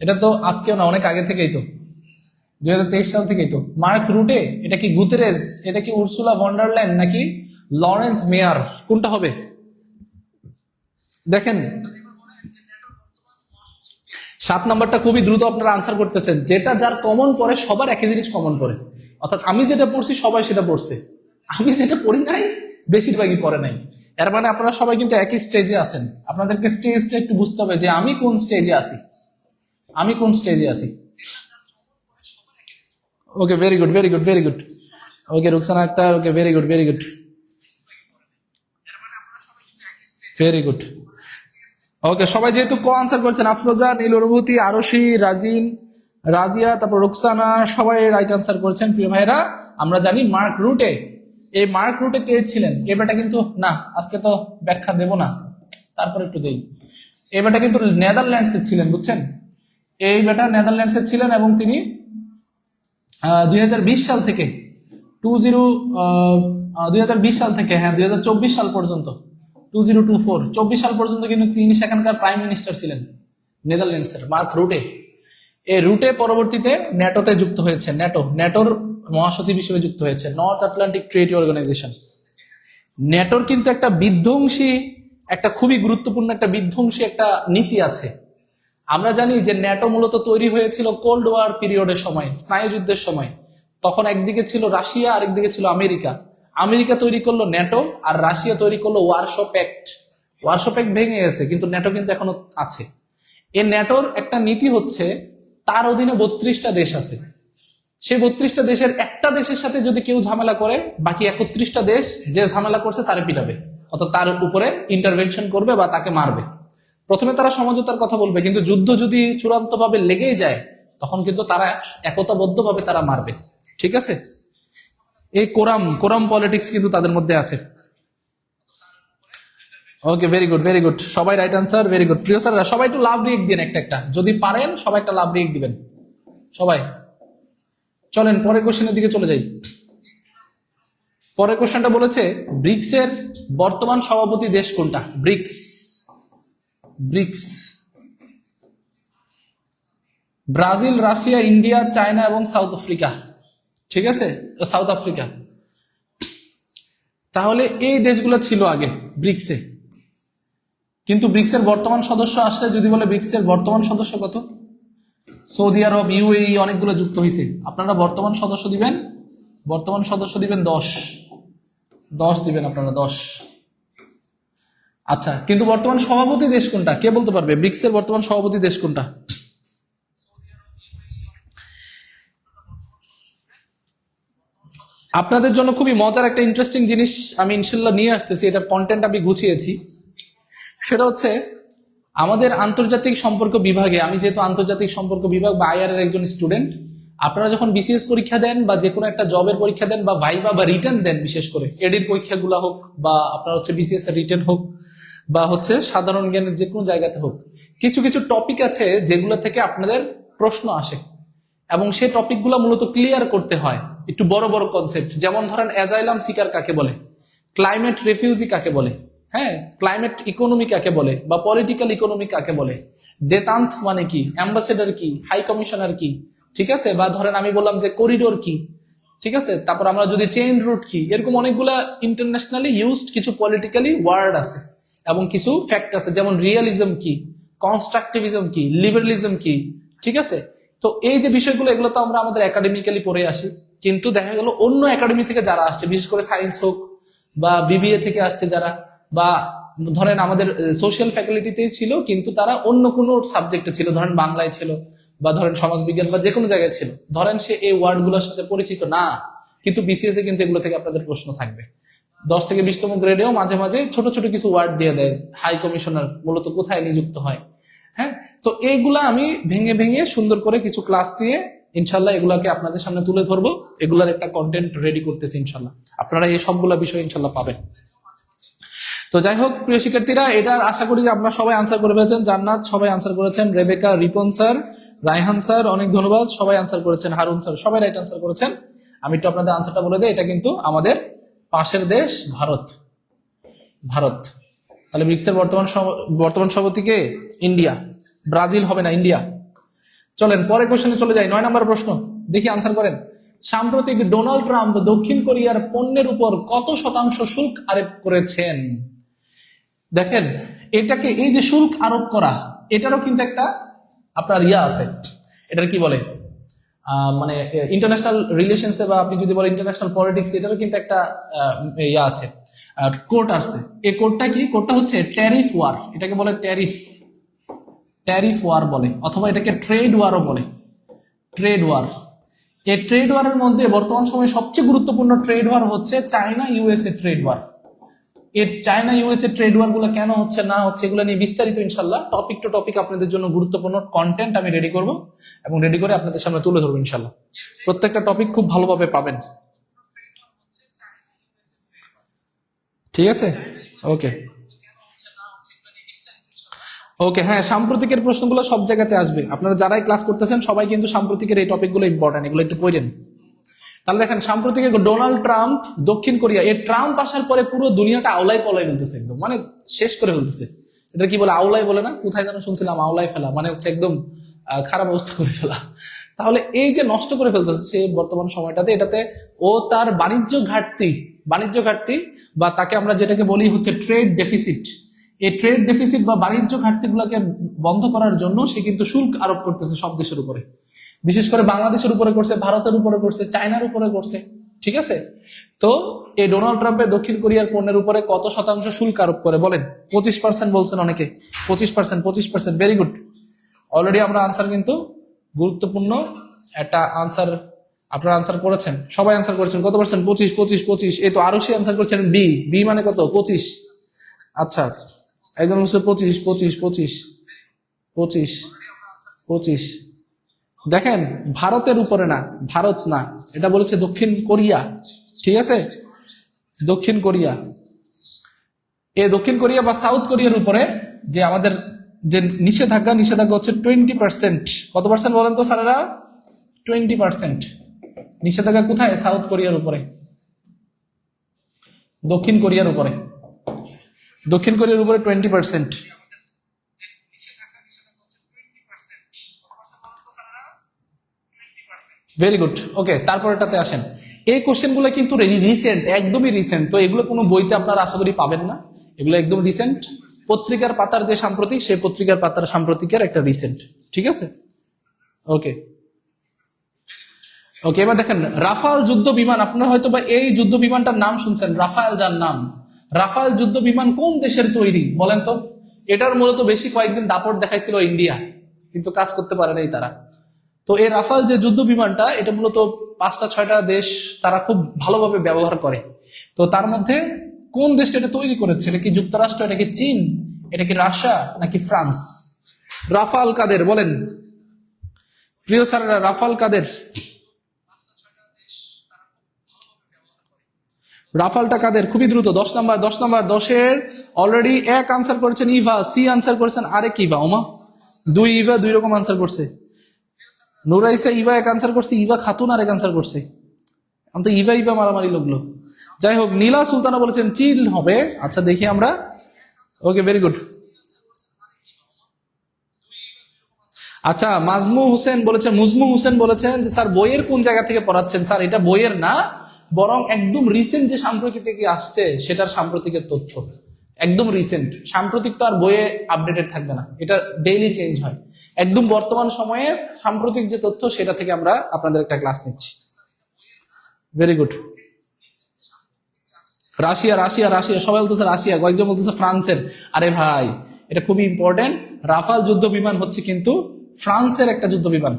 এটা তো আজকেও না, অনেক আগে থেকেই তো, 2023 সাল থেকেই তো। মার্ক রুটে, এটা কি গুতেরেস, এটা কি উর্সুলা ভন্ডারল্যান্ড, নাকি লরেন্স মেয়ার? কোনটা হবে দেখেন। 7 নাম্বারটা খুবই দ্রুত আপনারা আনসার করতেছেন, যেটা যার কমন পড়ে সবার একই জিনিস কমন পড়ে। অর্থাৎ আমি যেটা পড়ছি সবাই সেটা পড়ছে, আমি যেটা পড়ি নাই বেশিরভাগই পড়ে নাই। এর মানে আপনারা সবাই কিন্তু একই স্টেজে আছেন। আপনাদেরকে স্টেজটা একটু বুঝতে হবে যে আমি কোন স্টেজে আছি, আমি কোন স্টেজে আছি। Okay, very good very good very good. Okay Ruksana Akter, okay very good very good. Very good. Okay, সবাই যেহেতু ক আনসার করছেন, আফরোজা, নীল অনুভূতি, আরশি, রাজিন, রাজিয়া, তারপর রুকসানা, সবাই রাইট আনসার করছেন। প্রিয় ভাইরা, আমরা জানি মার্ক রুটে, এই মার্ক রুটে কে ছিলেন? এবারটা কিন্তু না, আজকে তো ব্যাখ্যা দেব না, তারপর একটু দেই। এবারটা কিন্তু নেদারল্যান্ডসের ছিলেন, বুঝছেন? এই বেটা নেদারল্যান্ডসের ছিলেন এবং তিনি 2020 সাল থেকে 2020 সাল থেকে, হ্যাঁ 2024 সাল পর্যন্ত, 2024 সাল পর্যন্ত কিন্তু তিনি সেখানকার প্রাইম মিনিস্টার ছিলেন নেদারল্যান্ডসের, মার্ক রুটে। এই রুটে পরবর্তীতে ন্যাটোতে যুক্ত হয়েছে, ন্যাটোর মহাসচিব হিসেবে যুক্ত হয়েছে, নর্থ আটলান্টিক ট্রেডি অর্গানাইজেশন। ন্যাটোর কিন্তু একটা বিধ্বংসী, একটা খুবই গুরুত্বপূর্ণ একটা বিধ্বংসী একটা নীতি আছে। আমরা জানি যে ন্যাটো মূলত তৈরি হয়েছিল কোল্ড ওয়ার পিরিয়ডের সময়, স্নায়ুযুদ্ধের সময়। তখন একদিকে ছিল রাশিয়া, আরেকদিকে ছিল আমেরিকা। আমেরিকা তৈরি করলো ন্যাটো, আর রাশিয়া তৈরি করলো ওয়ারশো প্যাক্ট। ওয়ারশো প্যাক্ট ভেঙে গেছে, কিন্তু ন্যাটো কিন্তু এখনো আছে। এই ন্যাটোর একটা নীতি হচ্ছে, তার অধীনে 32টা দেশ আছে। সেই 32টা দেশের একটা দেশের সাথে যদি কেউ ঝামেলা করে, বাকি 31টা দেশ যে ঝামেলা করছে তারে পিটাবে, অর্থাৎ তার উপরে ইন্টারভেনশন করবে বা তাকে মারবে। প্রথমে তারা সমঝোতার কথা বলবে, কিন্তু যুদ্ধ যদি চূড়ান্ত ভাবে লেগেই যায়, তখন কিন্তু তারা একতাবদ্ধ ভাবে তারা মারবে। ঠিক আছে? এই কোরাম পলিটিক্স কিন্তু তাদের মধ্যে আছে। Okay, very good, very good, সবাই রাইট আনসার, ভেরি গুড। প্রিয় স্যাররা, সবাই একটু লাভ রিয়েক্ট দিন, একটা একটা যদি পারেন সবাই একটা লাভ রিয়েক্ট দিবেন সবাই। চলেন পরের কোশ্চেনের দিকে চলে যাই। পরের কোশ্চেনটা বলেছে, ব্রিক্সের বর্তমান সভাপতি দেশ কোনটা? BRICS, Brazil, Russia, India, China এবং সাউথ আফ্রিকা। ঠিক আছে, সাউথ আফ্রিকা। তাহলে এই দেশগুলো ছিল আগে ব্রিক্সে, কিন্তু ব্রিক্সের বর্তমান সদস্য আসলে যদি বলে ব্রিক্সের বর্তমান সদস্য কত? সৌদি আরব, ইউএই অনেকগুলো যুক্ত হয়েছে। আপনারা বর্তমান সদস্য দিবেন, বর্তমান সদস্য দিবেন 10 দিবেন আপনারা, 10। আচ্ছা, কিন্তু বর্তমান সভাপতি দেশ কোনটা? কে বলতে পারবে ব্রিক্সের বর্তমান সভাপতি দেশ কোনটা? আপনাদের জন্য খুবই মজার একটা ইন্টারেস্টিং জিনিস আমি ইনশাল্লাহ নিয়ে আসতেছি, এটা কন্টেন্ট আমি গুছিয়েছি। সেটা হচ্ছে, আমাদের আন্তর্জাতিক সম্পর্ক বিভাগে, আমি যেহেতু আন্তর্জাতিক সম্পর্ক বিভাগ বা আইআর এর একজন স্টুডেন্ট, আপনারা যখন বিসিএস পরীক্ষা দেন বা যে কোনো একটা জবের পরীক্ষা দেন বা ভাইবা বা রিটেন দেন, বিশেষ করে এডির পরীক্ষাগুলো হোক বা আপনার হচ্ছে বিসিএস এর রিটেন হোক বা হচ্ছে সাধারণ জ্ঞানের যে কোনো জায়গাতে হোক, কিছু কিছু টপিক আছে যেগুলো থেকে আপনাদের প্রশ্ন আসে এবং সেই টপিকগুলো মূলত ক্লিয়ার করতে হয়। একটু বড় বড় কনসেপ্ট, যেমন ধরেন অ্যাজাইলাম সিকার কাকে বলে, ক্লাইমেট রেফিউজি কাকে বলে, হ্যাঁ ক্লাইমেট ইকোনমি কাকে বলে, বা পলিটিক্যাল ইকোনমি কাকে বলে, দেতান্ত মানে কি, অ্যাম্বাসেডর কি, হাই কমিশনার কি, ঠিক আছে, বা ধরেন আমি বললাম যে করিডোর কি, ঠিক আছে, তারপর আমরা যদি চেইন রুট কি, এরকম অনেকগুলা ইন্টারন্যাশনালি ইউজড কিছু পলিটিক্যালি ওয়ার্ড আছে এবং কিছু ফ্যাক্ট আছে, যেমন রিয়েলিজম কি, কনস্ট্রাকটিভিজম কি, লিবারালিজম কি, ঠিক আছে। তো এই যে বিষয়গুলো, এগুলো তো আমরা আমাদের একাডেমিক্যালি পড়ে আসি, কিন্তু দেখা গেল অন্য একাডেমি থেকে যারা আসছে, বিশেষ করে সায়েন্স হোক বা বিবিএ থেকে আসছে যারা, বা ধরেন আমাদের সোশ্যাল ফ্যাকাল্টিতেই ছিল কিন্তু তারা অন্য কোনো সাবজেক্টে ছিল, ধরেন বাংলায় ছিল বা ধরেন সমাজবিজ্ঞান বা যে কোনো জায়গায় ছিল, ধরেন সে এই ওয়ার্ডগুলোর সাথে পরিচিত না, কিন্তু বিসিএস এ কিন্তু এগুলো থেকে আপনাদের প্রশ্ন থাকবে। 10 থেকে 20তম গ্রেডেও মাঝে মাঝে ছোট ছোট কিছু ওয়ার্ড দিয়ে দেয়, হাই কমিশনার মূলত কোথায় নিযুক্ত হয়, হ্যাঁ। তো এইগুলা আমি ভেঙে ভেঙে সুন্দর করে কিছু ক্লাস দিয়ে ইনশাল্লাহ এগুলাকে আপনাদের সামনে তুলে ধরবো, এগুলার একটা কন্টেন্ট রেডি করতেছি ইনশাল্লাহ, আপনারা এই সবগুলা বিষয় ইনশাল্লাহ পাবেন। তো যাই হোক প্রিয় শিক্ষার্থীরা, এটার আশা করি যে আপনারা সবাই আনসার করে ফেলেছেন। জান্নাত সবাই আনসার করেছেন, Rebecca, Ripon sir, Raihan sir অনেক ধন্যবাদ, সবাই আনসার করেছেন, হারুন স্যার সবাই রাইট আনসার করেছেন। আমি একটু আপনাদের আনসারটা বলে দিই, এটা কিন্তু আমাদের পাশের দেশ ভারত। তাহলে ব্রিক্সের বর্তমান সভাপতিকে ইন্ডিয়া, ব্রাজিল হবে না, ইন্ডিয়া। চলেন পরের কোশ্চেনে চলে যাই। 9 নম্বর প্রশ্ন, দেখি আনসার করেন। সাম্প্রতিক ডোনাল্ড ট্রাম্প দক্ষিণ কোরিয়ার পণ্যের উপর কত শতাংশ শুল্ক আরোপ করেছেন? দেখেন, এটাকে এই যে শুল্ক আরোপ করা, এটারও কিন্তু একটা আপনার আছে, এটার কি বলে মানে ইন্টারন্যাশনাল রিলেশনসে বা আপনি যদি বলেন ইন্টারন্যাশনাল পলিটিক্স, এটারও কিন্তু একটা আছে, কোড আছে। এই কোডটা কি? কোডটা হচ্ছে ট্যারিফ ওয়ার, এটাকে বলে ট্যারিফ ওয়ার বলে, অথবা এটাকে ট্রেড ওয়ারও বলে, ট্রেড ওয়ার। এই ট্রেড ওয়ারের মধ্যে বর্তমান সময়ে সবচেয়ে গুরুত্বপূর্ণ ট্রেড ওয়ার হচ্ছে চায়না ইউএসএ ট্রেড ওয়ার। এর চায়না ইউএসএ ট্রেড ওয়ার গুলো কেন হচ্ছে না হচ্ছে এগুলো নিয়ে বিস্তারিত ইনশাল্লাহ টপিক টু টপিক আপনাদের জন্য গুরুত্বপূর্ণ কন্টেন্ট আমি রেডি করব এবং রেডি করে আপনাদের সামনে তুলে ধরবো ইনশাল্লাহ। প্রত্যেকটা টপিক খুব ভালোভাবে পাবেন, ঠিক আছে? ওকে ওকে, হ্যাঁ, সাম্প্রতিকের প্রশ্নগুলো সব জায়গাতে আসবে। আপনারা যারাই ক্লাস করতেছেন সবাই কিন্তু সাম্প্রতিকের এই টপিকগুলো ইম্পর্টেন্ট, এগুলো একটু পড়েন। তাহলে দেখেন, সাম্প্রতিক ডোনাল্ড ট্রাম্প, দক্ষিণ কোরিয়া, এই ট্রাম্প আসার পরে পুরো দুনিয়াটা আওলাই পলাই ফেলতেছে, একদম মানে শেষ করে ফেলতেছে। এটা কি বলে, আওলাই বলে না, কোথায় যেন শুনছিলাম, আওলাই ফেলা মানে হচ্ছে একদম খারাপ অবস্থা করে ফেলা। তাহলে এই যে নষ্ট করে ফেলতেছে সে বর্তমান সময়টাতে, এটাতে ও তার বাণিজ্য ঘাটতি বা তাকে আমরা যেটাকে বলি হচ্ছে ট্রেড ডেফিসিট, এই ট্রেড ডেফিসিট বা বাণিজ্য ঘাটতিগুলোকে বন্ধ করার জন্য সে কিন্তু শুল্ক আরোপ করতেছে সব দেশের উপরে, বিশেষ করে বাংলাদেশের উপরে করছে, ভারতের উপরে করছে, চায়নার উপরে করছে, ঠিক আছে? তো এই ডোনাল্ড ট্রাম্পের দক্ষিণ কোরিয়ার পণ্যের উপরে কত শতাংশ শুল্ক আরোপ করে বলেন? 25% বলছেন অনেকে, 25%। ভেরি গুড, অলরেডি আমরা আনসার কিন্তু গুরুত্বপূর্ণ একটা আনসার আপনারা আনসার করেছেন, সবাই আনসার করেছেন। কত পার্সেন্ট? 25। এই তো আরশি আনসার করেছেন বি মানে কত? 25। আচ্ছা, একজন বলছে 25। দেখেন, ভারতের উপরে না, ভারত না, এটা বলেছে দক্ষিণ কোরিয়া, ঠিক আছে? দক্ষিণ কোরিয়া, এই দক্ষিণ কোরিয়া বা সাউথ কোরিয়ার উপরে যে আমাদের যে নিষেধাজ্ঞা হচ্ছে 20%। কত পার্সেন্ট বলেন তো স্যারেরা? 20% নিষেধাজ্ঞা কোথায়? সাউথ কোরিয়ার উপরে, দক্ষিণ কোরিয়ার উপরে 20%। ভেরি গুড, ওকে, তারপরেটাতে আসেন। এই কোশ্চেনগুলো কিন্তু রিসেন্ট, একদমই রিসেন্ট, তো এগুলো কোনো বইতে আপনারা আশা করি পাবেন না, এগুলো একদম রিসেন্ট। পত্রিকার পাতার যে সাম্প্রতিক, সেই পত্রিকার পাতার সাম্প্রতিকের একটা রিসেন্ট, ঠিক আছে? ওকে, এবার দেখেন, রাফাল যুদ্ধ বিমান, আপনারা হয়তো বা এই যুদ্ধ বিমানটার নাম শুনছেন, রাফাল, যার নাম রাফাল যুদ্ধ বিমান কোন দেশের তৈরি বলেন তো? এটার মূলত বেশি কয়েকদিন দাপট দেখাইছিল ইন্ডিয়া, কিন্তু কাজ করতে পারে নাই তারা। তো এই রাফাল যে যুদ্ধ বিমানটা, এটা মূলত 5-6টা দেশ তারা খুব ভালোভাবে ব্যবহার করে। তো তার মধ্যে কোন দেশটা এটা তৈরি করেছে? এটা কি যুক্তরাষ্ট্র, এটা কি চীন, এটা কি রাশিয়া, নাকি ফ্রান্স? রাফাল কাদের বলেন প্রিয় স্যারেরা? রাফাল কাদের? রাফালটা কাদের? খুবই দ্রুত, 10 নাম্বার 10-এর অলরেডি এক আনসার করেছেন ইভা, সি আনসার করেছেন আরেক ইভা, ওমা 2 ইভা 2 রকম আনসার করছে। নুরাইসা ইভা এক আনসার করছে, ইভা খাতুন আরেক আনসার করছে। আমি তো ইভা মারামারি লাগলো। যাই হোক, নীলা সুলতানা বলেছেন চীন হবে। আচ্ছা, দেখি আমরা। ওকে, ভেরি গুড। আচ্ছা, মুজমু হোসেন বলেছেন যে স্যার বইয়ের কোন জায়গা থেকে পড়াচ্ছেন? স্যার এটা বইয়ের না, বরং একদম রিসেন্ট যে সাম্প্রতিক থেকে আসছে সেটার সাম্প্রতিকের তথ্য, একদম রিসেন্ট। সাম্প্রতিক তো আর বইয়ে আপডেটেড থাকবে না, এটা ডেইলি চেঞ্জ হয়। একদম বর্তমান সময়ে সাম্প্রতিক যে তথ্য, সেটা থেকে আমরা আপনাদের একটা ক্লাস নিচ্ছি। Very good. রাশিয়া সবাই বলতেছে রাশিয়া, কয়েকজন বলতেছে ফ্রান্সের। আরে ভাই, এটা খুবই ইম্পর্টেন্ট। রাফাল যুদ্ধ বিমান হচ্ছে কিন্তু ফ্রান্সের একটা যুদ্ধ বিমান,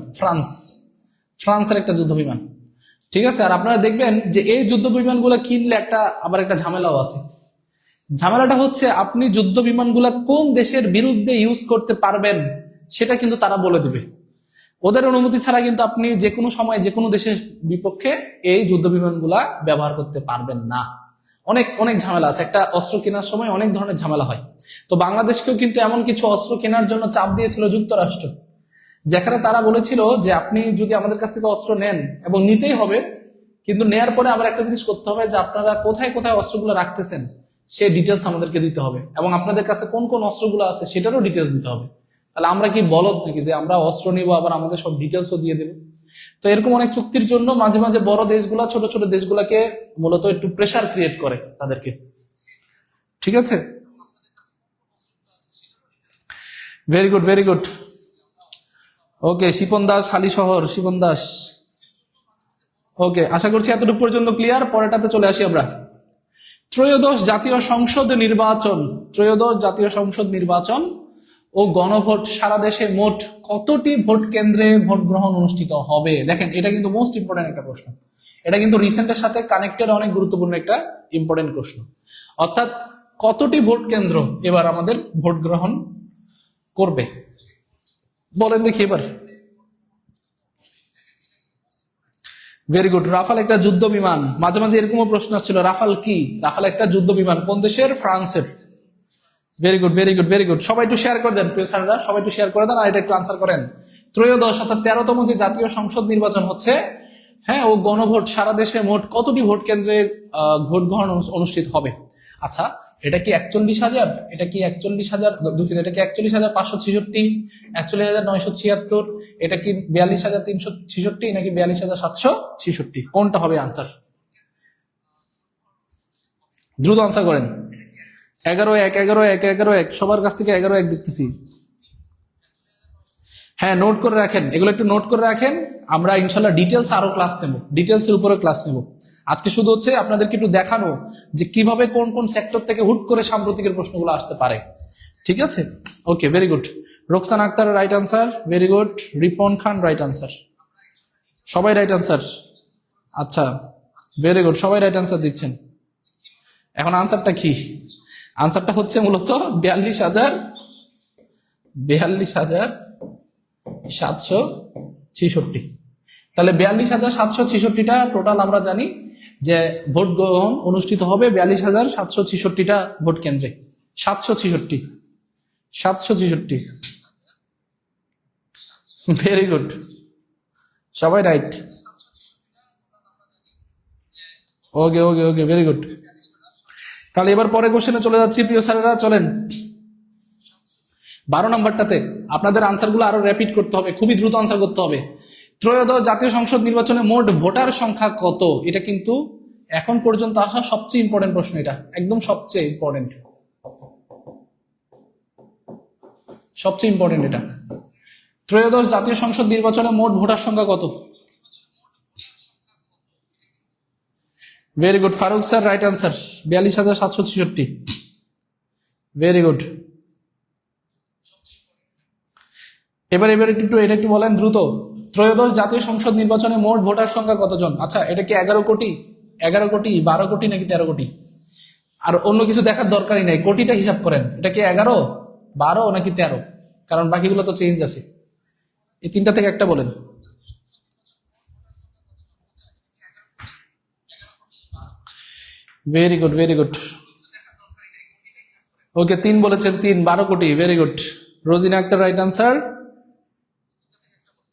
ফ্রান্সের একটা যুদ্ধ বিমান, ঠিক আছে? আর আপনারা দেখবেন যে এই যুদ্ধ বিমানগুলো কিনলে আবার একটা ঝামেলাও আছে। ঝামেলাটা হচ্ছে, আপনি যুদ্ধ বিমানগুলা কোন দেশের বিরুদ্ধে ইউজ করতে পারবেন সেটা কিন্তু তারা বলে দিবে। ওদের অনুমতি ছাড়া কিন্তু আপনি যে কোনো সময় যে কোনো দেশের বিপক্ষে এই যুদ্ধ বিমানগুলা ব্যবহার করতে পারবেন না। অনেক অনেক ঝামেলা আছে, একটা অস্ত্র কেনার সময় অনেক ধরনের ঝামেলা হয়। তো বাংলাদেশকেও কিন্তু এমন কিছু অস্ত্র কেনার জন্য চাপ দিয়েছিল যুক্তরাষ্ট্র, যেখানে তারা বলেছিল যে আপনি যদি আমাদের কাছ থেকে অস্ত্র নেন, এবং নিতেই হবে, কিন্তু নেয়ার পরে আবার একটা জিনিস করতে হবে যে আপনারা কোথায় কোথায় অস্ত্রগুলো রাখতেছেন সে ডিটেলস আমাদেরকে দিতে হবে, এবং আপনাদের কাছে কোন কোন অস্ত্রগুলো আছে সেটারও ডিটেলস দিতে হবে। তাহলে আমরা কি বলদ নাকি যে আমরা অস্ত্র নিব আবার আমাদের সব ডিটেলসও দিয়ে দেবে? তো এরকম অনেক চুক্তির জন্য মাঝে মাঝে বড় দেশগুলা ছোট ছোট দেশগুলাকে মূলত একটু প্রেসার ক্রিয়েট করে তাদেরকে, ঠিক আছে? Very good. Okay, Shipon Das, Shipon Das. Okay, আশা করছি এতটুকু পর্যন্ত ক্লিয়ার। পরেরটাতে চলে আসি আমরা। ত্রয়োদশ জাতীয় সংসদ নির্বাচন ও গণভোট, সারা দেশে মোট কতটি ভোট কেন্দ্রে ভোট গ্রহণ অনুষ্ঠিত হবে? দেখেন, এটা কিন্তু মোস্ট ইম্পর্টেন্ট একটা প্রশ্ন, এটা কিন্তু রিসেন্টের সাথে কানেক্টেড, অনেক গুরুত্বপূর্ণ একটা ইম্পর্টেন্ট প্রশ্ন। অর্থাৎ কতটি ভোট কেন্দ্র এবার আমাদের ভোট গ্রহণ করবে বলেন দেখি এবার। Very good. রাফাল একটা যুদ্ধ বিমান, মাঝে মাঝে এরকমও প্রশ্ন আসছিল রাফাল কি। রাফাল একটা যুদ্ধ বিমান, কোন দেশের? ফ্রান্সের। Very good, very good, very good. সবাই একটু শেয়ার করে দেন প্রিয় স্যাররা, সবাই একটু শেয়ার করে দেন আর এটা একটু আনসার করেন। ত্রয়োদশ অর্থাৎ 13তম যে জাতীয় সংসদ নির্বাচন হচ্ছে, হ্যাঁ, ও গণভোট সারা দেশে মোট কতটি ভোট কেন্দ্রে ভোট গ্রহণ অনুষ্ঠিত হবে? আচ্ছা, এটা কি 41,000? এটা কি 41,000? দুঃখিত, এটা কি 41,566, 41,976? এটা কি 42,366 নাকি 42,766? কোনটা হবে আনসার? দ্রুত আনসার করেন। 11-1, 11-1, 11-1, সবার কাছ থেকে 11-1 দেখতেছি। হ্যাঁ, নোট করে রাখেন, এগুলো একটু নোট করে রাখেন। আমরা ইনশাল্লাহ ডিটেলস আরো ক্লাস নেব, ডিটেলস এর উপরে ক্লাস নেব। আজকে শুধু হচ্ছে আপনাদেরকে একটু দেখানো যে কিভাবে কোন কোন সেক্টর থেকে হুট করে সাম্প্রতিকের প্রশ্নগুলো আসতে পারে। ঠিক আছে, okay, very good. Roksan Akter right answer, very good. Ripon Khan right answer, সবাই রাইট আনসার। আচ্ছা, ভেরি গুড, সবাই রাইট আনসার দিচ্ছেন। এখন আনসারটা কি? আনসারটা হচ্ছে মূলত 42,766। তাহলে 42,766টা টোটাল আমরা জানি যে ভোট গ্রহণ অনুষ্ঠিত হবে 42,766টা ভোট কেন্দ্রে। 766। ভেরি গুড, সবাই রাইট। ওকে ওকে ওকে, ভেরি গুড। তাহলে এবার পরে কোশ্চেনে চলে যাচ্ছি প্রিয় স্যারেরা, চলেন। 12 নম্বরটাতে আপনাদের আনসারগুলো আরো র্যাপিড করতে হবে, খুবই দ্রুত আনসার করতে হবে। ত্রয়োদশ জাতীয় সংসদ নির্বাচনে মোট ভোটার সংখ্যা কত? এটা কিন্তু এখন পর্যন্ত আসা সবচেয়ে ইম্পর্টেন্ট প্রশ্ন, এটা একদম সবচেয়ে ইম্পর্টেন্ট, সবচেয়ে ইম্পর্টেন্ট এটা। ত্রয়োদশ জাতীয় সংসদ নির্বাচনে মোট ভোটার সংখ্যা কত? Very good, Faruk sir right answer, 42,766। Very good. এবার এটা একটু বলেন দ্রুত। ত্রয়োদশ জাতীয় সংসদ নির্বাচনে মোট ভোটার সংখ্যা কতজন? আচ্ছা, এটা কি 11 কোটি, 11 কোটি, 12 কোটি নাকি 13 কোটি? আর অন্য কিছু দেখার দরকারই নাই, কোটিটা হিসাব করেন। এটা কি 11, 12 নাকি 13? কারণ বাকিগুলো তো চেঞ্জ আছে। এই তিনটা থেকে একটা বলেন। Very good, very good. Okay, 3 বলেছেন, 3, 12 কোটি। Very good. Rozina Akter right answer,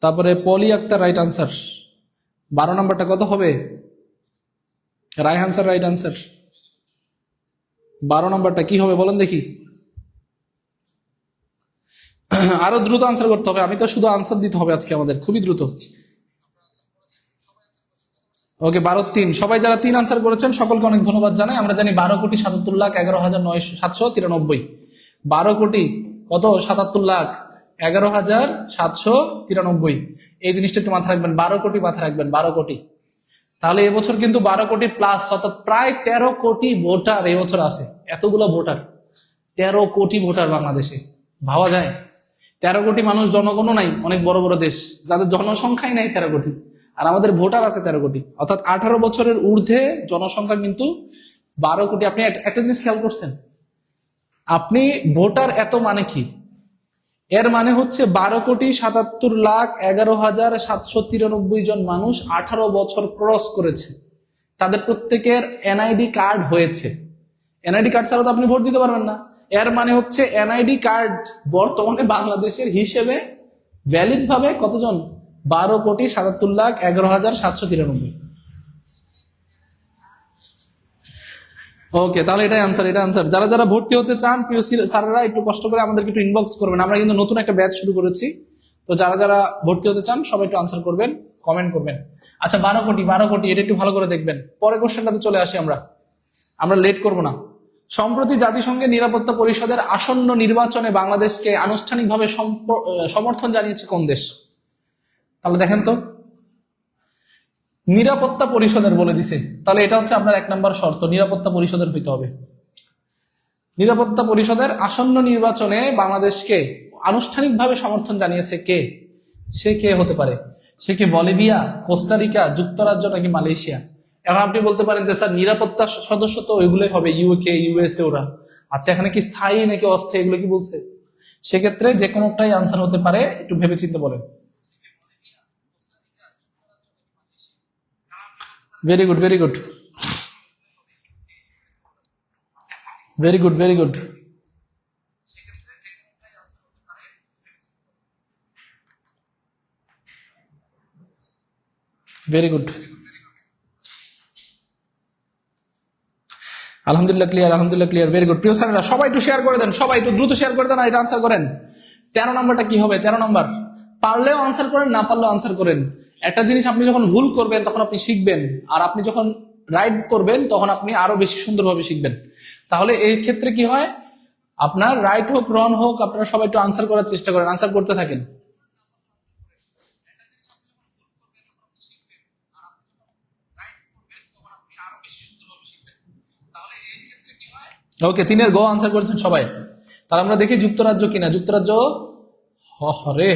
তারপরে পলি আক্তার রাইট আনসার। 12 নম্বরটা কত হবে? Raihan sir right answer. 12 নম্বরটা কি হবে বলেন দেখি। আরো দ্রুত আনসার করতে হবে, আমি তো শুধু আনসার দিতে হবে আজকে আমাদের, খুবই দ্রুত। ওকে, 12-3, সবাই যারা 3 আনসার করেছেন সকলকে অনেক ধন্যবাদ জানাই। আমরা জানি 12,77,11,997। 12 কোটি কত? 77,11,793। এই জিনিসটা একটু মাথায় রাখবেন, 12 কোটি মাথায় রাখবেন, 12 কোটি। তাহলে এবছর কিন্তু 12 কোটি প্লাস, অর্থাৎ প্রায় 13 কোটি ভোটার এবছর আছে। এতগুলো ভোটার, 13 কোটি ভোটার বাংলাদেশে, ভাবা যায়? 13 কোটি মানুষ, জনগণও নাই, অনেক বড় বড় দেশ যাদের জনসংখ্যাই নাই 13 কোটি, আর আমাদের ভোটার আছে 13 কোটি, অর্থাৎ 18 বছরের ঊর্ধ্বে জনসংখ্যা কিন্তু 12 কোটি। আপনি একটা জিনিস খেয়াল করছেন? আপনি ভোটার এত মানে কি? এর মানে হচ্ছে 12,77,11,793 জন মানুষ 18 বছর ক্রস করেছে, তাদের প্রত্যেকের এনআইডি কার্ড হয়েছে। এনআইডি কার্ড ছাড়া তো আপনি ভোট দিতে পারবেন না। এর মানে হচ্ছে এনআইডি কার্ড বর্তমানে বাংলাদেশের হিসেবে ভ্যালিড ভাবে কতজন? 12,77,11,793। ওকে, তাহলে এটাই আনসার, এটা আনসার। যারা যারা ভর্তি হতে চান প্রিয় স্যাররা, একটু কষ্ট করে আমাদেরকে একটু ইনবক্স করবেন। আমরা কিন্তু নতুন একটা ব্যাচ শুরু করেছি, তো যারা যারা ভর্তি হতে চান সবাই একটু আনসার করবেন, কমেন্ট করবেন। আচ্ছা, 12 কোটি, 12 কোটি, এটা একটু ভালো করে দেখবেন। পরের কোশ্চেনটাতে চলে আসি আমরা লেট করব না। সম্প্রতি জাতিসংঘের নিরাপত্তা পরিষদের আসন্ন নির্বাচনে বাংলাদেশকে আনুষ্ঠানিকভাবে সমর্থন জানিয়েছে কোন দেশ? তাহলে দেখেন তো, নিরাপত্তা পরিষদের বলে দিছে, তাহলে এটা হচ্ছে আপনার 1 নম্বর শর্ত, নিরাপত্তা পরিষদের হইতে হবে। নিরাপত্তা পরিষদের আসন্ন নির্বাচনে বাংলাদেশকে আনুষ্ঠানিকভাবে সমর্থন জানিয়েছে কে? সে কে হতে পারে? সে কি বলিভিয়া, কোস্টারিকা, যুক্তরাজ্য নাকি মালয়েশিয়া? এখন আপনি বলতে পারেন যে স্যার নিরাপত্তা সদস্য তো ওইগুলোই হবে, ইউকে, ইউএসএ, ওরা। আচ্ছা, এখানে কি স্থায়ী নাকি অস্থায়ী এগুলো কি বলছে? সেক্ষেত্রে যে কোনোটাই আনসার হতে পারে, একটু ভেবে চিন্তে বলেন। Very good, very good, very good, very good. Very good, আলহামদুলিল্লাহ ক্লিয়ার, আলহামদুলিল্লাহ ক্লিয়ার, ভেরি গুড। প্রিয় স্যারেরা সবাই একটু শেয়ার করে দেন, সবাই একটু দ্রুত শেয়ার করে দেন আর এটা আনসার করেন। 13 নম্বরটা কি হবে? 13 নম্বর, পারলেও আনসার করেন, না পারলেও আনসার করেন। একটা জিনিস আপনি যখন ভুল করবেন তখন আপনি শিখবেন, আর আপনি যখন রাইট করবেন তখন আপনি আরো বেশি সুন্দরভাবে শিখবেন। তাহলে এই ক্ষেত্রে কি হয়, আপনার রাইট হোক রং হোক, আপনারা সবাই একটু আনসার করার চেষ্টা করেন, আনসার করতে থাকেন। ওকে, 3-এর গ আনসার করেছেন সবাই। তাহলে আমরা দেখি যুক্তরাজ্য কিনা। যুক্তরাজ্য, রে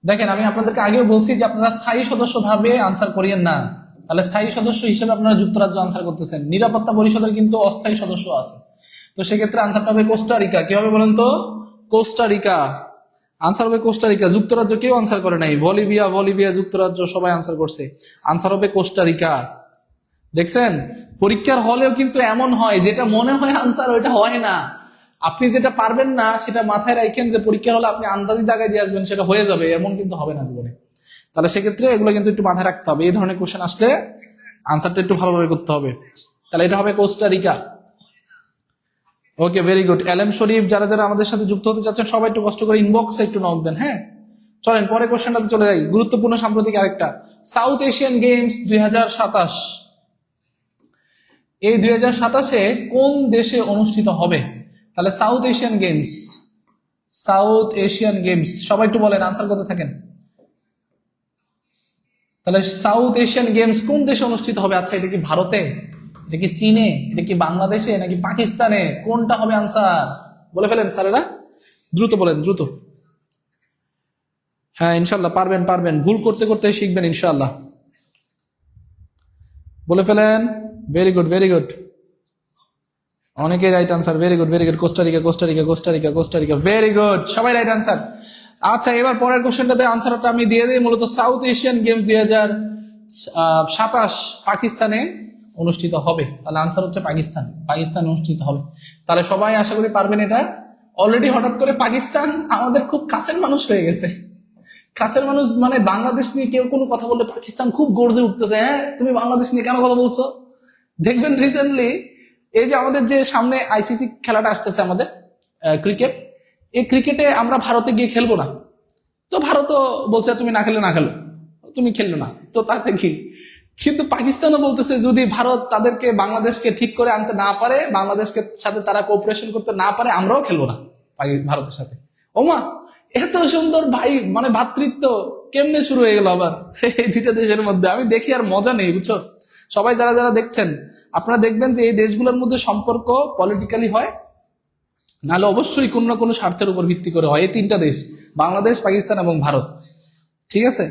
দেখেন, আমি আপনাদেরকে আগেও বলছি যে আপনারা স্থায়ী সদস্য ভাবে আনসার করিয়েন না। তাহলে স্থায়ী সদস্য হিসেবে আপনারা যুক্তরাজ্য আনসার করতেছেন। নিরাপত্তা পরিষদের কিন্তু অস্থায়ী সদস্য আছে, তো সেক্ষেত্রে আনসারটা হবে কোস্টারিকা। কি হবে বলেন তো? কোস্টারিকা। আনসার হবে কোস্টারিকা। যুক্তরাজ্য কেউ আনসার করে নাই। বলিভিয়া, বলিভিয়া, যুক্তরাজ্য সবাই আনসার করছে। আনসার হবে কোস্টারিকা। দেখছেন, পরীক্ষার হলেও কিন্তু এমন হয় যেটা মনে হয় আনসার ওইটা হয় না। আপনি যেটা পারবেন না সেটা মাথায় রাখেন যে পরীক্ষার হলে আপনি আন্দাজি দাগায় দিয়ে আসবেন, সেটা হয়ে যাবে, এমন কিন্তু হবে না জীবনে। তাহলে সেক্ষেত্রে এগুলো কিন্তু একটু মাথায় রাখতে হবে। এই ধরনের কোশ্চেন আসলে আনসারটা একটু ভালোভাবে করতে হবে। তাহলে এটা হবে কোস্টারিকা। ওকে, ভেরি গুড। এলএম শরীফ, যারা যারা আমাদের সাথে যুক্ত হতে চাচ্ছেন সবাই একটু কষ্ট করে ইনবক্সে একটু নক দেন। হ্যাঁ, চলেন পরে কোশ্চেনটাতে চলে যাই। গুরুত্বপূর্ণ সাম্প্রতিক আরেকটা, সাউথ এশিয়ান গেমস 2027 এই 2027 কোন দেশে অনুষ্ঠিত হবে? তাহলে south Asian games, south Asian games সবাই একটু বলেন, আনসার করতে থাকেন। তাহলে সাউথ এশিয়ান গেমস কোন দেশে অনুষ্ঠিত হবে? আচ্ছা, এটা কি ভারতে, এটা কি চীনে, এটা কি বাংলাদেশে, নাকি পাকিস্তানে? কোনটা হবে আনসার? বলে ফেলেন স্যারেরা, দ্রুত বলেন, দ্রুত। হ্যাঁ, ইনশাল্লাহ পারবেন, পারবেন, ভুল করতে করতে শিখবেন ইনশাল্লাহ। বলে ফেলেন। ভেরি গুড, ভেরি গুড, অনেকেই right answer. Very good, very good. Costa Rica, Costa Rica, Costa Rica, Costa Rica, very good, সবাই রাইট আনসার। আচ্ছা, এবার পরের কোশ্চেনটাতে আনসারটা আমি দিয়ে দিই। মূলত সাউথ এশিয়ান গেমস 2027 পাকিস্তানে অনুষ্ঠিত হবে। তাহলে আনসার হচ্ছে পাকিস্তান, পাকিস্তান অনুষ্ঠিত হবে। তাহলে সবাই আশা করি পারবেন এটা। অলরেডি হঠাৎ করে পাকিস্তান আমাদের খুব কাছের মানুষ হয়ে গেছে। কাছের মানুষ মানে বাংলাদেশ নিয়ে কেউ কোনো কথা বললে পাকিস্তান খুব গর্জে উঠতেছে, হ্যাঁ তুমি বাংলাদেশ নিয়ে কেন কথা বলছো? দেখবেন রিসেন্টলি এই যে আমাদের যে সামনে আইসিসি খেলাটা আসতেছে আমাদের, ক্রিকেট, এই ক্রিকেটে আমরা ভারতে গিয়ে খেলবো না। তো ভারতও বলছে তুমি না খেলে না খেলো, তুমি খেললো না, তো তাতে কি? কিন্তু পাকিস্তানও বলতেছে যদি ভারত তাদেরকে বাংলাদেশকে ঠিক করে আনতে না পারে, বাংলাদেশকে সাথে তারা কোঅপারেশন করতে না পারে, আমরাও খেলবো না ভারতের সাথে। ওমা, এত সুন্দর ভাই, মানে ভ্রাতৃত্ব কেমনে শুরু হয়ে গেল আবার এই দুইটা দেশের মধ্যে। আমি দেখি আর মজা নেই, বুঝছো? সবাই যারা যারা দেখছেন, আপনারা দেখবেন যে এই দেশগুলোর মধ্যে সম্পর্ক পলিটিক্যালি হয়, নাহলে অবশ্যই কোনো না কোনো স্বার্থের উপর ভিত্তি করে হয়। এই তিনটা দেশ, বাংলাদেশ, পাকিস্তান এবং ভারত, ঠিক আছে,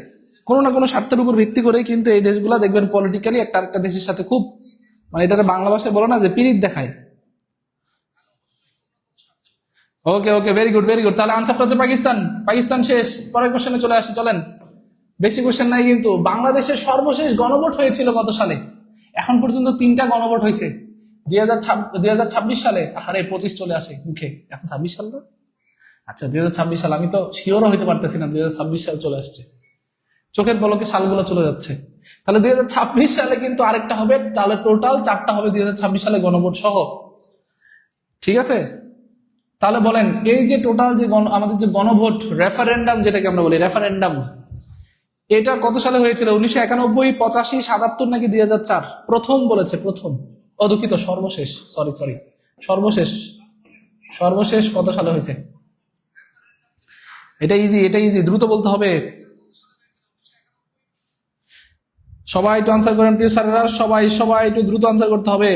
কোনো না কোনো স্বার্থের উপর ভিত্তি করে কিন্তু এই দেশগুলা দেখবেন পলিটিক্যালি একটা আরেকটা দেশের সাথে খুব, মানে এটাকে বাংলা ভাষায় বলো না যে পিরিত দেখায়। ওকে, ওকে, ভেরি গুড, ভেরি গুড। তাহলে আনসারটা হচ্ছে পাকিস্তান। পাকিস্তান শেষ, পরের কোশ্চেনে চলে আসি, চলেন। বেশি কোশ্চেন নাই কিন্তু। বাংলাদেশের সর্বশেষ গণভোট হয়েছিল কত সালে? এখন পর্যন্ত 3টা গণভোট হয়েছে। 2026 সালে। আরে 25 চলে আসে মুখে, এখন 26 সাল না? আচ্ছা, 2026 সাল, আমি তো শিওরও হইতে পারতেছি না 2026 সাল চলে আসছে, চোখের পলকে সালগুলো চলে যাচ্ছে। তাহলে 2026 সালে কিন্তু আরেকটা হবে, তাহলে টোটাল 4টা হবে 2026 সালে গণভোট সহ, ঠিক আছে? তাহলে বলেন, এই যে টোটাল যে আমাদের যে গণভোট, রেফারেন্ডাম যেটাকে আমরা বলি, রেফারেন্ডাম, এটা কত সালে হয়েছিল? 1991, 85, 77 নাকি 2004? প্রথম বলেছে, প্রথম। দুঃখিত, সর্বশেষ, সরি সরি, সর্বশেষ। সর্বশেষ কত সালে হয়েছে? এটা ইজি, এটা ইজি, দ্রুত বলতে হবে। সবাই একটু আনসার করেন প্রিয় স্যারেরা, সবাই সবাই একটু দ্রুত আনসার করতে হবে,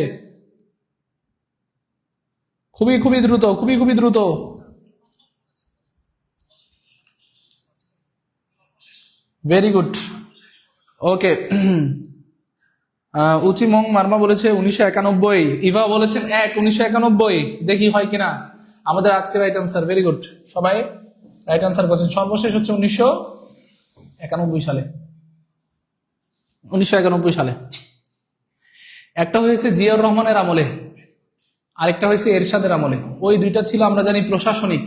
খুবই খুবই দ্রুত, খুবই খুবই দ্রুত। ভেরি গুড, ওকে। উচি মং মার্মা বলেছে 1991, ইভা বলেছেন 1991। দেখি হয় কিনা আমাদের আজকে রাইট আনসার। ভেরি গুড, সবাই রাইট আনসার করছেন। সর্বশেষ হচ্ছে 1991 সালে। 1991 সালে একটা হয়েছে জিয়াউর রহমানের আমলে, আরেকটা হয়েছে এরশাদের আমলে। ওই দুইটা ছিল আমরা জানি প্রশাসনিক,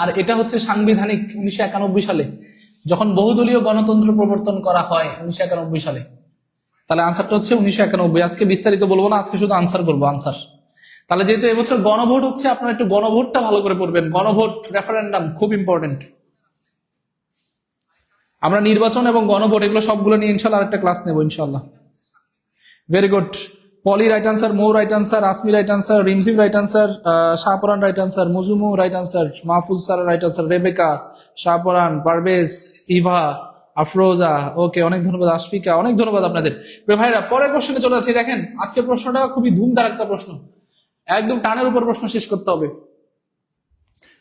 আর এটা হচ্ছে সাংবিধানিক 1991 সালে, যখন বহুদলীয় গণতন্ত্র প্রবর্তন করা হয় 1991 সালে। তাহলে আনসারটা হচ্ছে 1991। আজকে বিস্তারিত বলবো না, আজকে শুধু আনসার করবো, আনসার। তাহলে যেহেতু এবছর গণভোট হচ্ছে, আপনারা একটু গণভোটটা ভালো করে পড়বেন। গণভোট, রেফারেন্ডাম খুব ইম্পর্টেন্ট। আমরা নির্বাচন এবং গণভোট এগুলো সবগুলো নিয়ে ইনশাল্লাহ আরেকটা ক্লাস নেবো ইনশাল্লাহ। Very good, Poli right answer, Mou right answer, Asmi right answer, Rimjhim right answer, Shahporan right answer, Mujumu right answer, Mahfuz sir right answer, Rebeka, Shahporan, Parvez, Eva, Afroza, okay, অনেক ধন্যবাদ। আশফিকা, অনেক ধন্যবাদ আপনাদের। প্রিয় ভাইরা, পরের কোশ্চেনে চলে যাচ্ছি। দেখেন আজকের প্রশ্নটা খুবই ধুমধার একটা প্রশ্ন, একদম টানের উপর প্রশ্ন শেষ করতে হবে।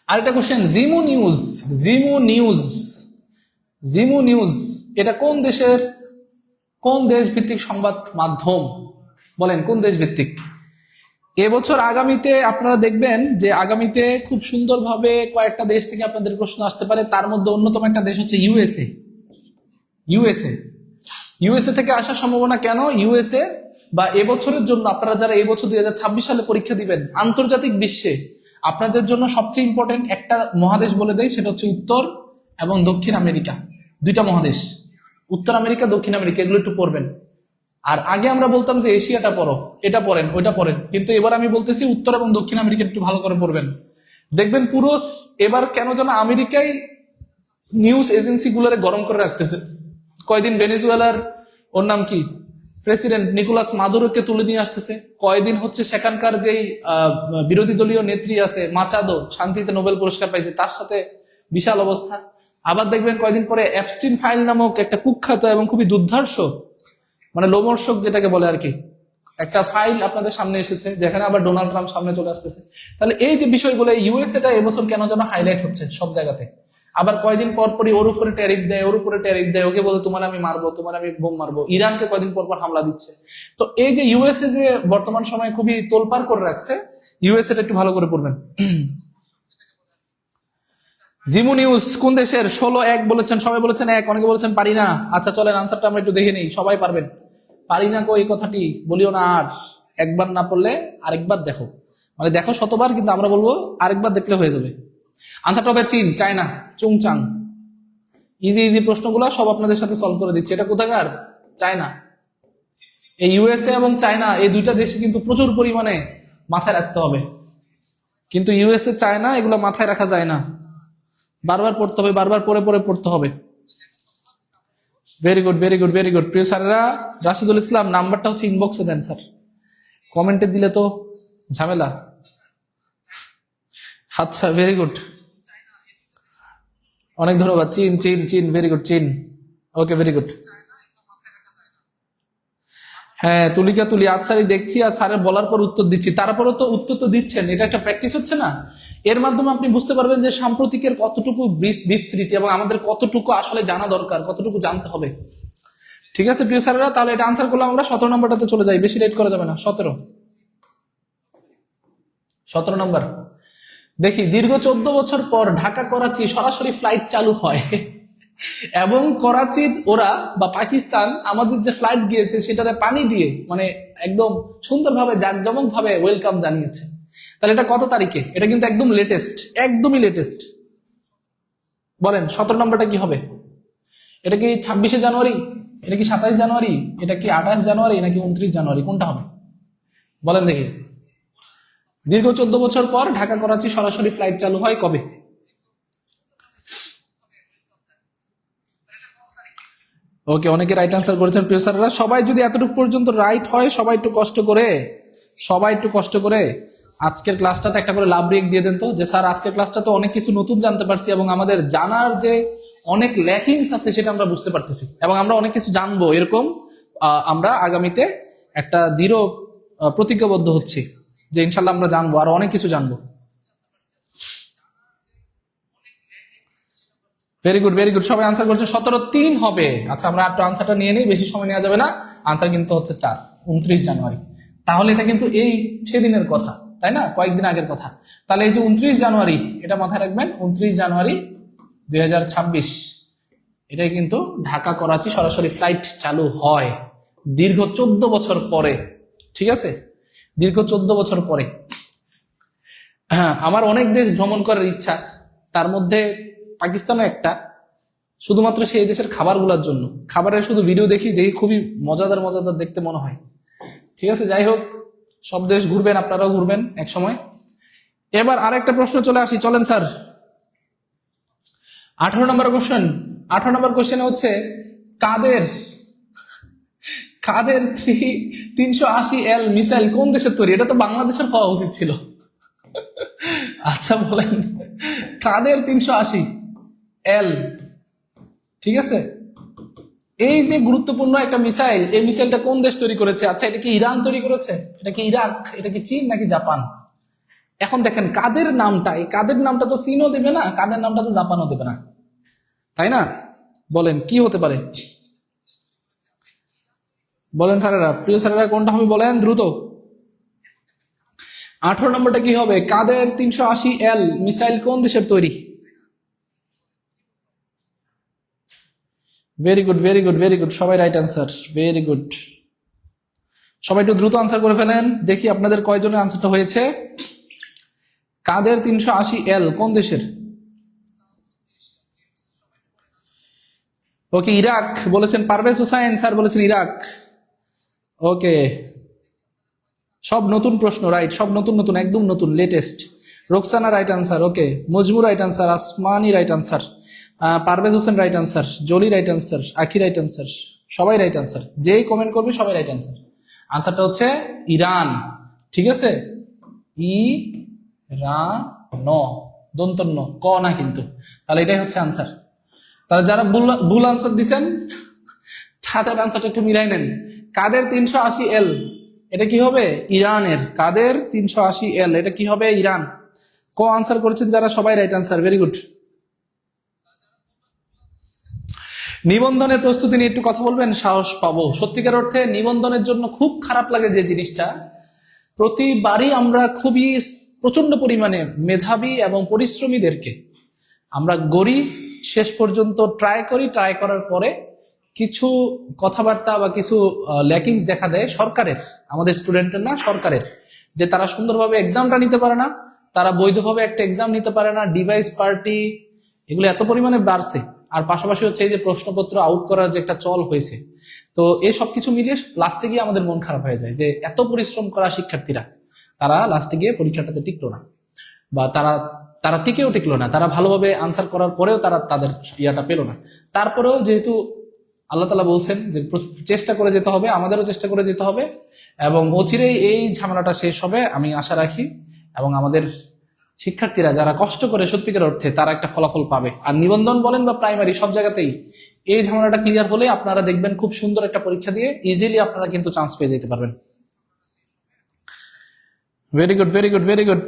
আরেকটা কোশ্চেন, জিমু নিউজ। জিমু নিউজ, জিমু নিউজ এটা কোন দেশের, কোন দেশ ভিত্তিক সংবাদ মাধ্যম? বলেন কোন দেশ ভিত্তিক? এবছর আগামীতে আপনারা দেখবেন যে আগামীতে খুব সুন্দরভাবে কয়েকটা দেশ থেকে আপনাদের প্রশ্ন আসতে পারে। তার মধ্যে অন্যতম একটা দেশ হচ্ছে ইউএসএ। ইউএসএ, ইউএসএ থেকে আসার সম্ভাবনা কেন? ইউএসএ বা এবছরের জন্য আপনারা যারা এবছর 2026 সালে পরীক্ষা দিবেন, আন্তর্জাতিক বিশ্বে আপনাদের জন্য সবচেয়ে ইম্পর্টেন্ট একটা মহাদেশ বলে দেয়, সেটা হচ্ছে উত্তর এবং দক্ষিণ আমেরিকা। দুইটা মহাদেশ, উত্তর আমেরিকা, দক্ষিণ আমেরিকা, এগুলো একটু পড়বেন। আর আগে আমরা বলতাম যে এশিয়াটা পড়ো, এটা পড়েন, ওইটা পড়েন, কিন্তু এবার আমি বলতেছি উত্তর এবং দক্ষিণ আমেরিকা একটু ভালো করে পড়বেন। দেখবেন পুরো এবার কেন যেন আমেরিকায় নিউজ এজেন্সি গুলোরে গরম করে রাখতেছে। কয়দিন ভেনেজুয়েলার, ওর নাম কি, প্রেসিডেন্ট নিকোলাস মাদুরোকে তুলে নিয়ে আসতেছে। কয়দিন হচ্ছে সেখানকার যেই বিরোধী দলীয় নেত্রী আছে মাচাদো, শান্তিতে নোবেল পুরস্কার পাইছে, তার সাথে বিশাল অবস্থা। আবার দেখবেন কয়দিন পরে অ্যাপস্টিন ফাইল নামক একটা কুখ্যাত এবং খুবই দুর্ধর্ষ, মানে লোমর্ষক যেটাকে বলে আর কি, একটা ফাইল আপনাদের সামনে এসেছে, যেখানে আবার ডোনাল্ড ট্রাম্প সামনে চলে আসতেছে। তাহলে এই যে বিষয়গুলো, ইউএসএটা এবছর কেন যেন হাইলাইট হচ্ছে সব জায়গাতে। আবার কয়দিন পর পরই ওর উপরে ট্যারিফ দেয়, ওর উপরে ট্যারিফ দেয়, ওকে বলে তোমার আমি মারবো, তোমার আমি বোম মারবো। ইরানকে কয়দিন পর পর হামলা দিচ্ছে। তো এই যে ইউএসএ যে বর্তমান সময়ে খুবই তোলপাড় করে রাখছে, ইউএসএটা একটু ভালো করে পড়বেন। জিমু নিউজ কোন দেশের? 16-1 বলেছেন, সবাই বলেছেন 1, অনেকে বলেছেন পারি না। আচ্ছা চলেন আনসারটা আমরা একটু দেখে নিই, সবাই পারবেন। পারি না কো এই কথাটি বলিও না আর, একবার না পড়লে আরেকবার দেখো, মানে দেখো শতবার, কিন্তু আমরা বলবো আরেকবার দেখলে হয়ে যাবে। আনসারটা হবে চীন, চায়না, চুংচাং। ইজি ইজি প্রশ্নগুলো সব আপনাদের সাথে সলভ করে দিচ্ছে। এটা কোথাকার? চায়না। এই ইউএসএ এবং চায়না, এই দুইটা দেশে কিন্তু প্রচুর পরিমাণে মাথায় রাখতে হবে, কিন্তু ইউএসএ, চায়না এগুলো মাথায় রাখা যায় না, বারবার পড়তে হবে, বারবার পরে পরে পড়তে হবে। Very good, very good, very good. প্রিয় স্যারেরা, রাশিদুল ইসলাম নাম্বারটা হচ্ছে ইনবক্সে দেন স্যার, কমেন্টে দিলে তো ঝামেলা। আচ্ছা ভেরি গুড, অনেক ধন্যবাদ। চীন, চীন, চীন, ভেরি গুড, চীন। ওকে, ভেরি গুড। হ্যাঁ তুলিকা তুলি, আজ স্যারই দেখছি আর স্যারের বলার পর উত্তর দিচ্ছি, তারপরও তো উত্তর তো দিচ্ছেন, এটা একটা প্র্যাকটিস হচ্ছে না? এর মাধ্যমে আপনি বুঝতে পারবেন যে সাম্প্রতিকের কতটুকু বিস্তৃতি এবং আমাদের কতটুকু আসলে জানা দরকার, কতটুকু জানতে হবে। ঠিক আছে প্রিয় স্যারেরা, তাহলে এটা আনসার করলাম আমরা। 17 নম্বরটাতে চলে যাই, বেশি লেট করা যাবে না। 17 নম্বর দেখি। দীর্ঘ 14 বছর পর ঢাকা করাচি সরাসরি ফ্লাইট চালু হয় এবং করাচি ওরা বা পাকিস্তান আমাদের যে ফ্লাইট গিয়েছে সেটাতে পানি দিয়ে, মানে একদম সুন্দরভাবে জাঁকজমক ভাবে ওয়েলকাম জানিয়েছে। তাহলে এটা কত তারিখে? এটা কিন্তু একদম লেটেস্ট, একদমই লেটেস্ট। বলেন 17 নম্বরটা কি হবে? এটা কি 26শে জানুয়ারি, এটা কি 27 জানুয়ারি, এটা কি 28 জানুয়ারি, নাকি 29 জানুয়ারি, কোনটা হবে বলেন দেখি? দীর্ঘ 14 বছর পর ঢাকা করাচি সরাসরি ফ্লাইট চালু হয় কবে? ওকে, অনেকে রাইট আনসার করেছেন প্রিয় স্যাররা। সবাই যদি এতটুকু পর্যন্ত রাইট হয়, সবাই একটু কষ্ট করে আজকের ক্লাসটাতে একটা করে লাভ ব্রেক দিয়ে দেন তো, যে স্যার আজকের ক্লাসটা তো অনেক কিছু নতুন জানতে পারছি এবং আমাদের জানার যে অনেক ল্যাকিংস আছে সেটা আমরা বুঝতে পারতেছি এবং আমরা অনেক কিছু জানবো, এরকম আমরা আগামীতে একটা দৃঢ় প্রতিজ্ঞাবদ্ধ হচ্ছি যে ইনশাল্লাহ আমরা জানবো, আর অনেক কিছু জানবো। ভেরি গুড, ভেরি গুড, সবাই আনসার করছে। 17-3 হবে। আচ্ছা আমরা একটু আনসারটা নিয়ে নিই, বেশি সময় নেওয়া যাবে না। আনসার কিন্তু হচ্ছে 4। 29 জানুয়ারি। তাহলে এটা কিন্তু এই সেদিনের কথা, তাই না, কয়েকদিন আগের কথা। তাহলে এই যে 29 জানুয়ারি, এটা মাথায় রাখবেন, 29 জানুয়ারি 2026 এটাই কিন্তু ঢাকা করাচি সরাসরি ফ্লাইট চালু হয় দীর্ঘ 14 বছর পরে। ঠিক আছে, দীর্ঘ 14 বছর পরে। হ্যাঁ, আমার অনেক দেশ ভ্রমণ করার ইচ্ছা, তার মধ্যে পাকিস্তানও একটা, শুধুমাত্র সেই দেশের খাবারগুলোর জন্য। খাবারের শুধু ভিডিও দেখি খুবই মজাদার মজাদার দেখতে মনে হয়। ঠিক আছে, যাই হোক, সব দেশ ঘুরবেন, আপনারাও ঘুরবেন এক সময়। এবার আরেকটা প্রশ্ন চলে আসি, চলেন স্যার। 18 নম্বর কোশ্চেন। 18 নম্বর কোশ্চেনে হচ্ছে কাদের কাদের 380L মিসাইল কোন দেশের তৈরি? এটা তো বাংলাদেশের হওয়া উচিত ছিল। আচ্ছা বলেন, কাদের 380L? ঠিক আছে, এই যে গুরুত্বপূর্ণ একটা মিসাইল, এই মিসাইলটা কোন দেশ তৈরি করেছে? আচ্ছা, এটা কি ইরান তৈরি করেছে? এটা কি ইরাক? এটা কি চীন নাকি জাপান? এখন দেখেন কাদের নামটা, এই কাদের নামটা তো চীনও দেবে না, কাদের নামটা তো জাপানও দেবে না, তাই না? বলেন কি হতে পারে? বলেন স্যারেরা, প্রিয় স্যারেরা, কোনটা হবে বলেন দ্রুত। 18 নম্বরটা কি হবে? কাদের 380L মিসাইল কোন দেশের তৈরি? Very good, very good, very good, সবাই রাইট আনসার, ভেরি গুড। সবাই একটু দ্রুত আনসার করে ফেলেন, দেখি আপনাদের কয়জনের আনসারটা হয়েছে। কাদের 380L কোন দেশের? ওকে, ইরাক বলেছেন পারভেজ হোসাইন স্যার, বলেছেন ইরাক। ওকে, সব নতুন প্রশ্ন, রাইট, সব নতুন নতুন, একদম নতুন, latest. Roksana right answer, okay. Mojmu right answer, Asmani right answer, Parvez Hossain right answer, Joli right answer, Akhi right answer, সবাই রাইট আনসার। যেই কমেন্ট করবে সবাই রাইট আনসার। আনসারটা হচ্ছে ইরান। ঠিক আছে, ই রা ন, দন্তন্য ক না কিন্তু। তাহলে এটাই হচ্ছে আনসার। তাহলে যারা ভুল আনসার দিচ্ছেন তাদের আনসারটা একটু মিলাই নেন। কাদের 380L, এটা কি হবে? ইরানের। কাদের 380L, এটা কি হবে? ইরান। ক আনসার করেছেন যারা, সবাই রাইট আনসার, ভেরি গুড। নিবন্ধনের প্রস্তুতি নিয়ে একটু কথা বলবেন, সাহস পাবো। সত্যিকার অর্থে নিবন্ধনের জন্য খুব খারাপ লাগে যে জিনিসটা, প্রতিবারই আমরা খুবই প্রচন্ড পরিমাণে মেধাবী এবং পরিশ্রমীদেরকে আমরা গড়ি, শেষ পর্যন্ত ট্রাই করি, ট্রাই করার পরে কিছু কথাবার্তা বা কিছু ল্যাকিংস দেখা দেয় সরকারের, আমাদের স্টুডেন্টের না, সরকারের, যে তারা সুন্দরভাবে এক্সামটা নিতে পারে না, তারা বৈধভাবে একটা এক্সাম নিতে পারে না, ডিভাইস পার্টি এগুলো এত পরিমাণে বাড়ছে। আর পাশাপাশি হচ্ছে এই যে প্রশ্নপত্র আউট করার যে একটা চল হয়েছে, তো এই সবকিছু মিলিয়ে লাস্টে গিয়ে আমাদের মন খারাপ হয়ে যায় যে এত পরিশ্রম করা শিক্ষার্থীরা, তারা লাস্টে গিয়ে পরীক্ষাটাতে টিকলো না, বা তারা টিকলো না, তারা ভালোভাবে আনসার করার পরেও তারা তাদের ইয়াটা পেলো না। তারপরেও যেহেতু আল্লাহ তাআলা বলছেন যে চেষ্টা করে যেতে হবে, আমাদেরও চেষ্টা করে যেতে হবে, এবং অচিরেই এই ঝামেলাটা শেষ হবে আমি আশা রাখি। এবং আমাদের শিক্ষার্থীরা যারা কষ্ট করে সত্যিকার অর্থে, তারা একটা ফলাফল পাবে। আর নিবন্ধন বলেন বা প্রাইমারি, সব জায়গাতেই এই ঝামেলাটা ক্লিয়ার হলে আপনারা দেখবেন খুব সুন্দর একটা পরীক্ষা দিয়ে ইজিলি আপনারা কিন্তু চান্স পেয়ে যেতে পারবেন। Very good, very good, very good.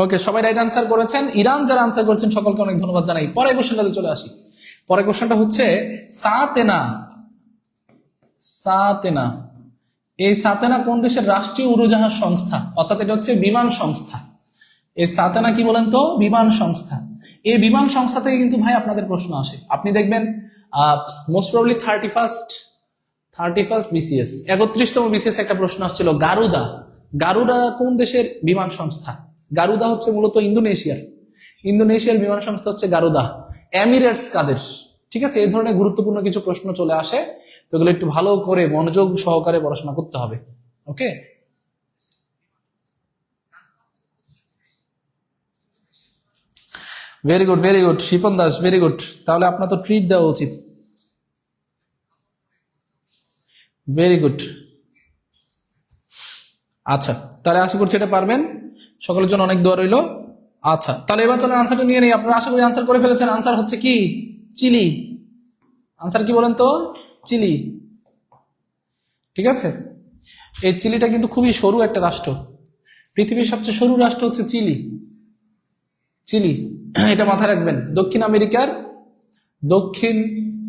Okay, সবাই রাইট আনসার করেছেন। ইরান যারা আনসার করেছেন সকলকে অনেক ধন্যবাদ জানাই। পরের কোশ্চেনটাতে চলে আসি। পরের কোশ্চেনটা হচ্ছে সাতেনা। সাতেনা, এই সাতেনা কোন দেশের রাষ্ট্রীয় উড়োজাহাজ সংস্থা? অর্থাৎ এটা হচ্ছে বিমান সংস্থা। এই সাতেনা কি বলেন তো? বিমান সংস্থা। এই বিমান সংস্থা থেকে কিন্তু ভাই আপনাদের প্রশ্ন আসে। আপনি দেখবেন most probably 31st BCS, 31তম BCS একটা প্রশ্ন আসছিল, গারুদা। গারুদা কোন দেশের বিমান সংস্থা? গারুদা হচ্ছে মূলত ইন্দোনেশিয়ার বিমান সংস্থা হচ্ছে গারুদা। এমিরেটস কাদের? ঠিক আছে, এই ধরনের গুরুত্বপূর্ণ কিছু প্রশ্ন চলে আসে, তো এগুলো একটু ভালো করে মনোযোগ সহকারে পড়াশোনা করতে হবে। Okay, very good, very good. Shipon Das, very good. তাহলে আপনার তো ট্রিট দেওয়া উচিত। Very good. আচ্ছা, তাহলে আশা করছি এটা পারবেন। সকলের জন্য অনেক দোয়া রইল। আচ্ছা, তাহলে এবার চলেন আনসারটা নিয়ে নেই। আপনারা আশা করি আনসার করে ফেলেছেন। আনসার হচ্ছে কি? চিলি। আনসার কি বলেন তো? চিলি। ঠিক আছে, এই চিলিটা কিন্তু খুবই সরু একটা রাষ্ট্র। পৃথিবীর সবচেয়ে সরু রাষ্ট্র হচ্ছে চিলি। চিলি, এটা মাথায় রাখবেন। দক্ষিণ আমেরিকার দক্ষিণ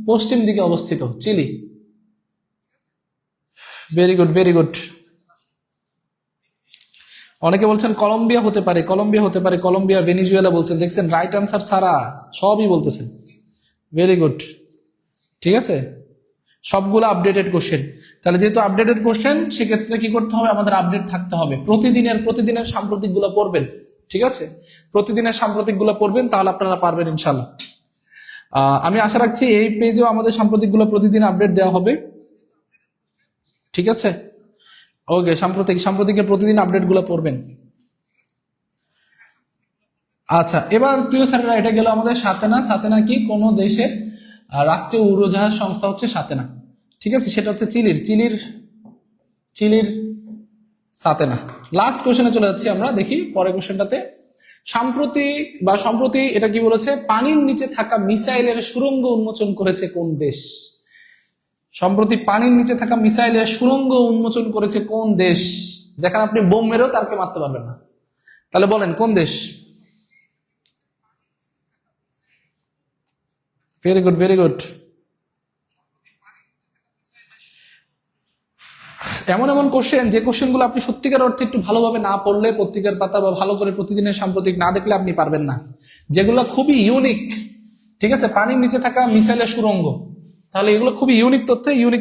পশ্চিম দিকে অবস্থিত Chile. Very good, very good. অনেকে বলছেন কলম্বিয়া হতে পারে, কলম্বিয়া হতে পারে, কলম্বিয়া, ভেনিজুয়েলা বলছেন। দেখছেন, রাইট আনসার সারা সবই বলতেছেন। ভেরি গুড, ঠিক আছে, সবগুলো আপডেটেড কোশ্চেন। তাহলে যেহেতু আপডেটেড কোশ্চেন, সেক্ষেত্রে কি করতে হবে, আমাদের আপডেট থাকতে হবে। প্রতিদিনের সাম্প্রতিক গুলো পড়বেন, ঠিক আছে, প্রতিদিনের সাম্প্রতিক গুলো পড়বেন, তাহলে আপনারা পারবেন ইনশাল্লাহ। আমি আশা রাখছি এই পেজেও আমাদের সাম্প্রতিক গুলো প্রতিদিন আপডেট দেওয়া হবে, ঠিক আছে। ওকে, সাম্প্রতিকের প্রতিদিন আপডেট গুলো পড়বেন। আচ্ছা, এবার প্রিয় স্যারেরা, এটা গেল আমাদের সাতেনা। সাতেনা কি, কোন দেশের রাষ্ট্রীয় উড়োজাহাজ সংস্থা হচ্ছে সাতেনা, ঠিক আছে, সেটা হচ্ছে চিলির সাতেনা। লাস্ট কোশ্চেনে চলে যাচ্ছি আমরা, দেখি পরের কোশ্চেনটাতে। সম্প্রতি এটা কি বলেছে, পানির নিচে থাকা মিসাইলের সুড়ঙ্গ উন্মোচন করেছে কোন দেশ? সম্প্রতি পানির নিচে থাকা মিসাইলের সুড়ঙ্গ উন্মোচন করেছে কোন দেশ, যেখানে আপনি বোম মেরেও তাকে মারতে পারবেন না? তাহলে বলেন কোন দেশ? Very good, very good. এমন এমন কোশ্চেন, যে কোশ্চেনগুলো আপনি সত্যিকার অর্থে একটু ভালোভাবে না পড়লে, পত্রিকার পাতা বা ভালো করে প্রতিদিনের সাম্প্রতিক না দেখলে আপনি পারবেন না, যেগুলো খুবই ইউনিক, ঠিক আছে। পানির নিচে থাকা মিসাইলের সুড়ঙ্গ, তাহলে এগুলো খুবই ইউনিক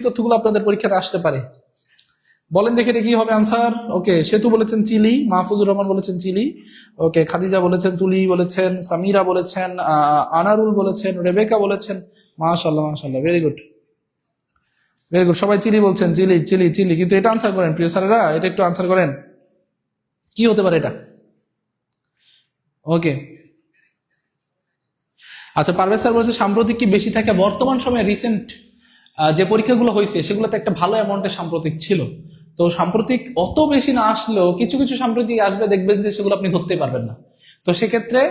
তথ্যগুলো আপনাদের পরীক্ষাতে আসতে পারে। বলেন দেখে, এটা কি হবে আনসার? ওকে, সেতু বলেছেন চিলি, মাহফুজুর রহমান বলেছেন চিলি, ওকে, খাদিজা বলেছেন তুলি বলেছেন, সামিরা বলেছেন, আনারুল বলেছেন, রেবেকা বলেছেন। মাশাআল্লাহ, মাশাআল্লাহ, ভেরি গুড, ভেরি গুড। সবাই চিলি বলছেন, চিলি চিলি চিলি, কিন্তু এটা আনসার করেন প্রিয় স্যারেরা, এটা একটু আনসার করেন, কি হতে পারে এটা? ওকে, আচ্ছা, পারভেজ স্যার বলেছে সাম্প্রতিক কি বেশি থাকে? বর্তমান সময়ে রিসেন্ট যে পরীক্ষাগুলো হয়েছে সেগুলোতে একটা ভালো অ্যামাউন্টের সাম্প্রতিক ছিল। তো সাম্প্রতিক অত বেশি না আসলেও কিছু কিছু সাম্প্রতিক আসবে, দেখবেন যে সেগুলো আপনি ধরতে পারবেন না। তো সেক্ষেত্রে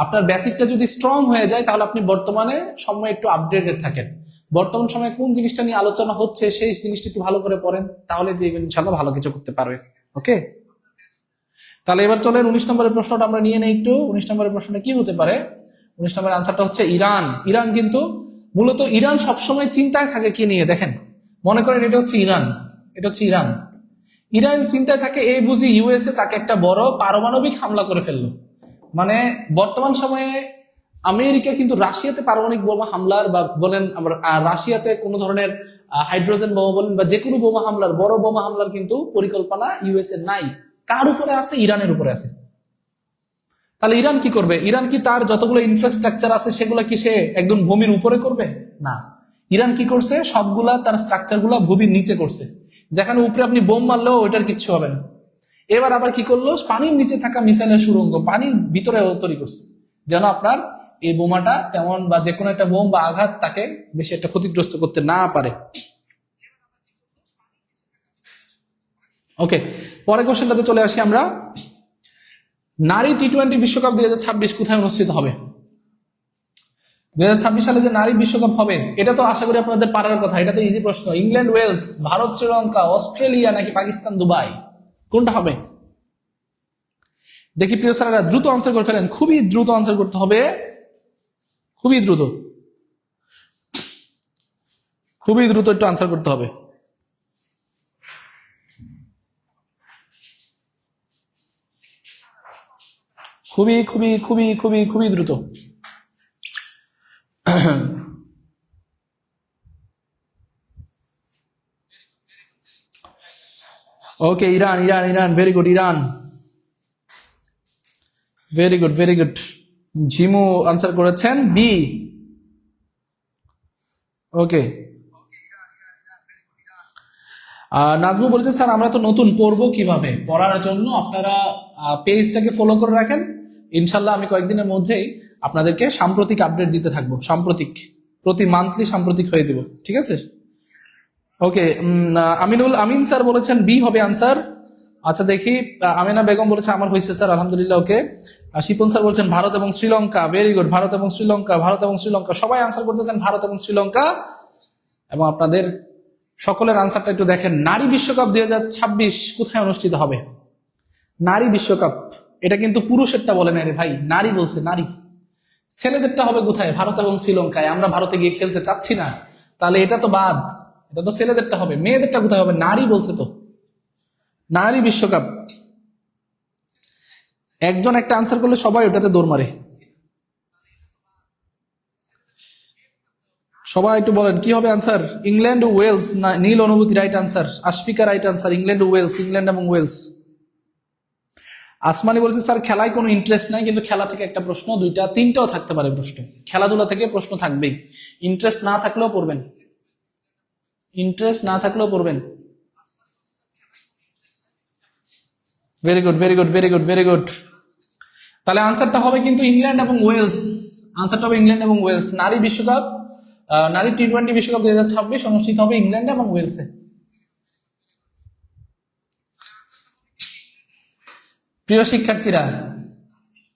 আপনার বেসিকটা যদি স্ট্রং হয়ে যায়, তাহলে আপনি বর্তমানে সময় একটু আপডেটেড থাকেন। বর্তমান সময়ে কোন জিনিসটা নিয়ে আলোচনা হচ্ছে সেই জিনিসটা একটু ভালো করে পড়েন, তাহলে দেখবেন ইনশাল্লাহ ভালো কিছু করতে পারবেন। ওকে, তাহলে এবার চলেন 19 নম্বরের প্রশ্নটা আমরা নিয়ে নেই একটু। 19 নম্বরের প্রশ্নটা কি হতে পারে? 19 নম্বরের আনসারটা হচ্ছে ইরান। ইরান কিন্তু মূলত, ইরান সবসময় চিন্তায় থাকে কি নিয়ে, দেখেন, মনে করেন এটা হচ্ছে ইরান, এটা হচ্ছে ইরান। ইরান চিন্তায় থাকে, এই বুঝি ইউএসএ তাকে একটা বড় পারমাণবিক হামলা করে ফেললো। মানে বর্তমান সময়ে আমেরিকা কিন্তু রাশিয়াতে পারমাণবিক বোমা হামলার, বা বলেন আমরা রাশিয়াতে কোনো ধরনের হাইড্রোজেন বোমা বলেন বা যে কোনো বোমা হামলার, বড় বোমা হামলার কিন্তু পরিকল্পনা ইউএসএ নাই। কার উপরে আছে? ইরানের উপরে আছে। তাহলে ইরান কি করবে? ইরান কি তার যতগুলো ইনফ্রাস্ট্রাকচার আছে সেগুলো কি সে একদম ভূমির উপরে করবে? না, ইরান কি করছে, সবগুলা তার স্ট্রাকচার গুলা ভূমির নিচে করছে, যেখানে উপরে আপনি বোম মারলেও ওইটার কিচ্ছু হবে না। এবার আবার কি করলো, পানির নিচে থাকা মিসাইলের সুড়ঙ্গ পানির ভিতরে তৈরি করছে, যেন আপনার এই বোমাটা তেমন বা যে কোনো একটা বোম বা আঘাত তাকে বেশি একটা ক্ষতিগ্রস্ত করতে না পারে। ওকে, পরের কোশ্চেনটাতে চলে আসি আমরা। নারী টি-20 বিশ্বকাপ 2026 কোথায় অনুষ্ঠিত হবে? 2026 সালে যে নারী বিশ্বকাপ হবে, এটা তো আশা করি আপনাদের পারার কথা। এটা তো ইজি প্রশ্ন। England, Wales, Bharat, Sri Lanka, Australia নাকি পাকিস্তান, দুবাই, কোনটা হবে? দেখি প্রিয় স্যারেরা, দ্রুত আনসার করে ফেলেন, খুবই দ্রুত আনসার করতে হবে, খুবই দ্রুত, খুবই দ্রুত একটু আনসার করতে হবে। খুবই খুবই খুবই খুবই খুবই দ্রুত। Okay, Iran, Iran, Iran, very good, Iran, very good, very good. Jimu answer করেছেন বি। ওকে, নাজমু বলেছে স্যার আমরা তো নতুন, পড়বো কিভাবে? পড়ার জন্য আপনারা পেজটাকে ফলো করে রাখেন, ইনশাল্লাহ আমি কয়েকদিনের মধ্যেই আপনাদেরকে সাম্প্রতিক আপডেট দিতে থাকবো। সাম্প্রতিক, প্রতি মান্থলি সাম্প্রতিক হয়ে দিব, ঠিক আছে। ওকে, আমিন স্যার বলেছেন বি হবে আনসার। আচ্ছা দেখি, আমিনা বেগম বলেছে আমার হয়েছে স্যার, আলহামদুলিল্লাহ। ওকে, শিপন স্যার বলছেন ভারত এবং শ্রীলঙ্কা, ভেরি গুড, ভারত এবং শ্রীলঙ্কা, ভারত এবং শ্রীলঙ্কা, সবাই আনসার করতেছেন ভারত এবং শ্রীলঙ্কা। এবং আপনাদের সকলের আনসারটা একটু দেখেন। নারী বিশ্বকাপ 2026 কোথায় অনুষ্ঠিত হবে? নারী বিশ্বকাপ, এটা কিন্তু পুরুষেরটা বলে না রে ভাই, নারী বলছে, নারী। ছেলেদেরটা হবে কোথায়? ভারত এবং শ্রীলঙ্কায়। আমরা ভারতে গিয়ে খেলতে চাচ্ছি না, তাহলে এটা তো বাদ। এটা তো ছেলেদেরটা হবে, মেয়েদেরটা কোথায় হবে? নারী বলছে তো, নারী বিশ্বকাপ। একজন একটা আনসার করলে সবাই ওটাতে দৌড় মারে। সবাই একটু বলেন কি হবে আনসার? ইংল্যান্ড ও ওয়েলস না নীল অনুভূতি right answer. Ashfika right answer, England ও ওয়েলস, ইংল্যান্ড এবং ওয়েলস। আসমানি বলছে স্যার খেলায় কোনো ইন্টারেস্ট নাই, কিন্তু খেলা থেকে একটা প্রশ্ন, দুইটা, তিনটাও থাকতে পারে প্রশ্ন। খেলাধুলা থেকে প্রশ্ন থাকবেই, ইন্টারেস্ট না থাকলেও পড়বেন, ইন্টারেস্ট না থাকলেও পড়বেন। Very good, very good, very good, very good. তাহলে আনসারটা হবে কিন্তু ইংল্যান্ড এবং ওয়েলস। আনসারটা হবে ইংল্যান্ড এবং ওয়েলস। নারী বিশ্বকাপ, নারী টি-20 বিশ্বকাপ 2026 অনুষ্ঠিত হবে ইংল্যান্ড এবং ওয়েলসে। প্রিয় শিক্ষার্থীরা,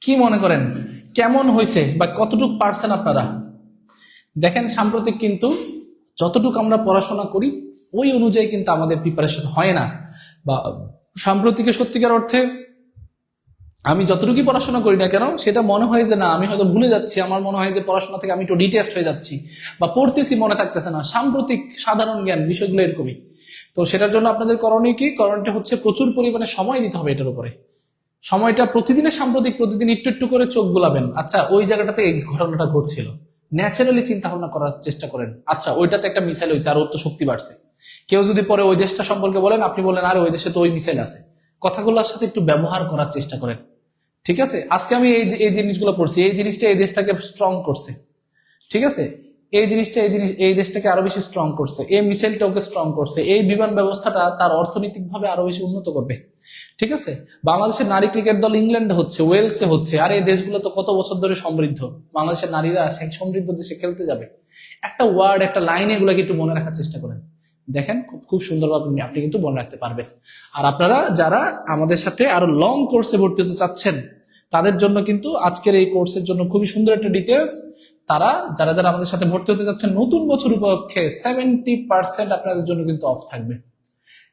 কি মনে করেন কেমন হয়েছে বা কতটুকু পারছেন আপনারা? দেখেন সাম্প্রতিক কিন্তু যতটুকু আমরা পড়াশোনা করি ওই অনুযায়ী কিন্তু আমাদের প্রিপারেশন হয় না, বা সাম্প্রতিকের সত্যিকার অর্থে আমি যতটুকুই পড়াশোনা করি না কেন সেটা মনে হয় যে না আমি হয়তো ভুলে যাচ্ছি, আমার মনে হয় যে পড়াশোনা থেকে আমি একটু ডিটেস্ট হয়ে যাচ্ছি বা পড়তেছি মনে থাকতেছে না। সাম্প্রতিক সাধারণ জ্ঞান বিষয়গুলো এরকমই। তো সেটার জন্য আপনাদের করণীয় কি? করণীয়টা হচ্ছে প্রচুর পরিমাণে সময় দিতে হবে এটার উপরে। সময়টা প্রতিদিনের সাম্প্রতিক প্রতিদিন একটু একটু করে চোখ বুলাবেন। আচ্ছা ওই জায়গাটাতে এই ঘটনাটা ঘটছিল, ন্যাচারালি চিন্তা ভাবনা করার চেষ্টা করেন। আচ্ছা ওইটাতে একটা মিসাইল হয়েছে আর ওর তো শক্তি বাড়ছে। কেউ যদি পরে ওই দেশটা সম্পর্কে বলেন, আপনি বলেন আর ওই দেশে তো ওই মিসাইল আছে। কথাগুলোর সাথে একটু ব্যবহার করার চেষ্টা করেন, ঠিক আছে? আজকে আমি এই জিনিসগুলো পড়ছি, এই জিনিসটা এই দেশটাকে স্ট্রং করছে, ঠিক আছে? এই জিনিসটা এই দেশটাকে আরো বেশি স্ট্রং করছে, এই মিসাইলটা ওকে স্ট্রং করছে, এই বিমান ব্যবস্থাটা তার অর্থনৈতিক ভাবে আরো বেশি উন্নত করবে, ঠিক আছে? বাংলাদেশের নারী ক্রিকেট দল ইংল্যান্ডে হচ্ছে, ওয়েলসে হচ্ছে, আর এই দেশগুলো তো কত বছর ধরে সমৃদ্ধ। বাংলাদেশের নারীরা সমৃদ্ধ দেশে খেলতে যাবে। একটা ওয়ার্ড, একটা লাইনে এগুলোকে একটু মনে রাখার চেষ্টা করেন। দেখেন খুব খুব সুন্দরভাবে আপনি কিন্তু মনে রাখতে পারবেন। আর আপনারা যারা আমাদের সাথে আরো লং কোর্সে ভর্তি হতে চাচ্ছেন তাদের জন্য কিন্তু আজকের এই কোর্সের জন্য খুবই সুন্দর একটা ডিটেলস। তারা যারা যারা আমাদের সাথে ভর্তি হতে যাচ্ছেন নতুন বছর উপলক্ষে 70% আপনাদের জন্য কিন্তু অফ থাকবে।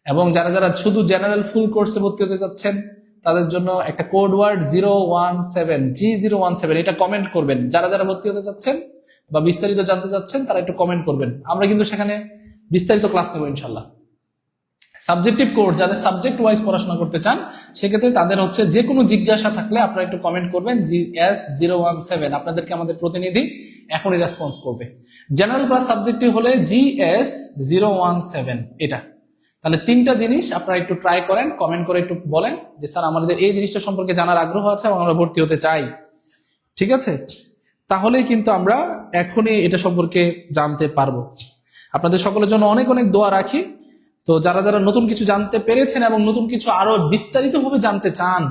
এবং যারা যারা শুধু জেনারেল ফুল কোর্সে ভর্তি হতে যাচ্ছেন তাদের জন্য একটা কোড ওয়ার্ড 017 G017, এটা কমেন্ট করবেন। যারা যারা ভর্তি হতে যাচ্ছেন বা বিস্তারিত জানতে চাচ্ছেন তারা একটু কমেন্ট করবেন। আমরা কিন্তু সেখানে বিস্তারিত ক্লাস নেব ইনশাল্লাহ। সাবজেক্টিভ কোর্স যাদের সাবজেক্ট ওয়াইজ পড়াশোনা করতে চান সেক্ষেত্রে তাদের হচ্ছে যে কোনো জিজ্ঞাসা থাকলে আপনারা একটু কমেন্ট করবেন GS017, আপনাদেরকে আমাদের প্রতিনিধি এখনই রেসপন্স করবে। জেনারেল প্লাস সাবজেক্টিভ হলে GS017, এটা। তাহলে তিনটা জিনিস আপনারা একটু ট্রাই করেন, কমেন্ট করে একটু বলেন যে স্যার আমাদের এই জিনিসটা সম্পর্কে জানার আগ্রহ আছে এবং আমরা ভর্তি হতে চাই, ঠিক আছে? তাহলেই কিন্তু আমরা এখনই এটা সম্পর্কে জানতে পারবো। আপনাদের সকলের জন্য অনেক অনেক দোয়া রাখি। তো যারা যারা নতুন কিছু জানতে পেরেছেন এবং নতুন কিছু আরো বিস্তারিতভাবে জানতে চান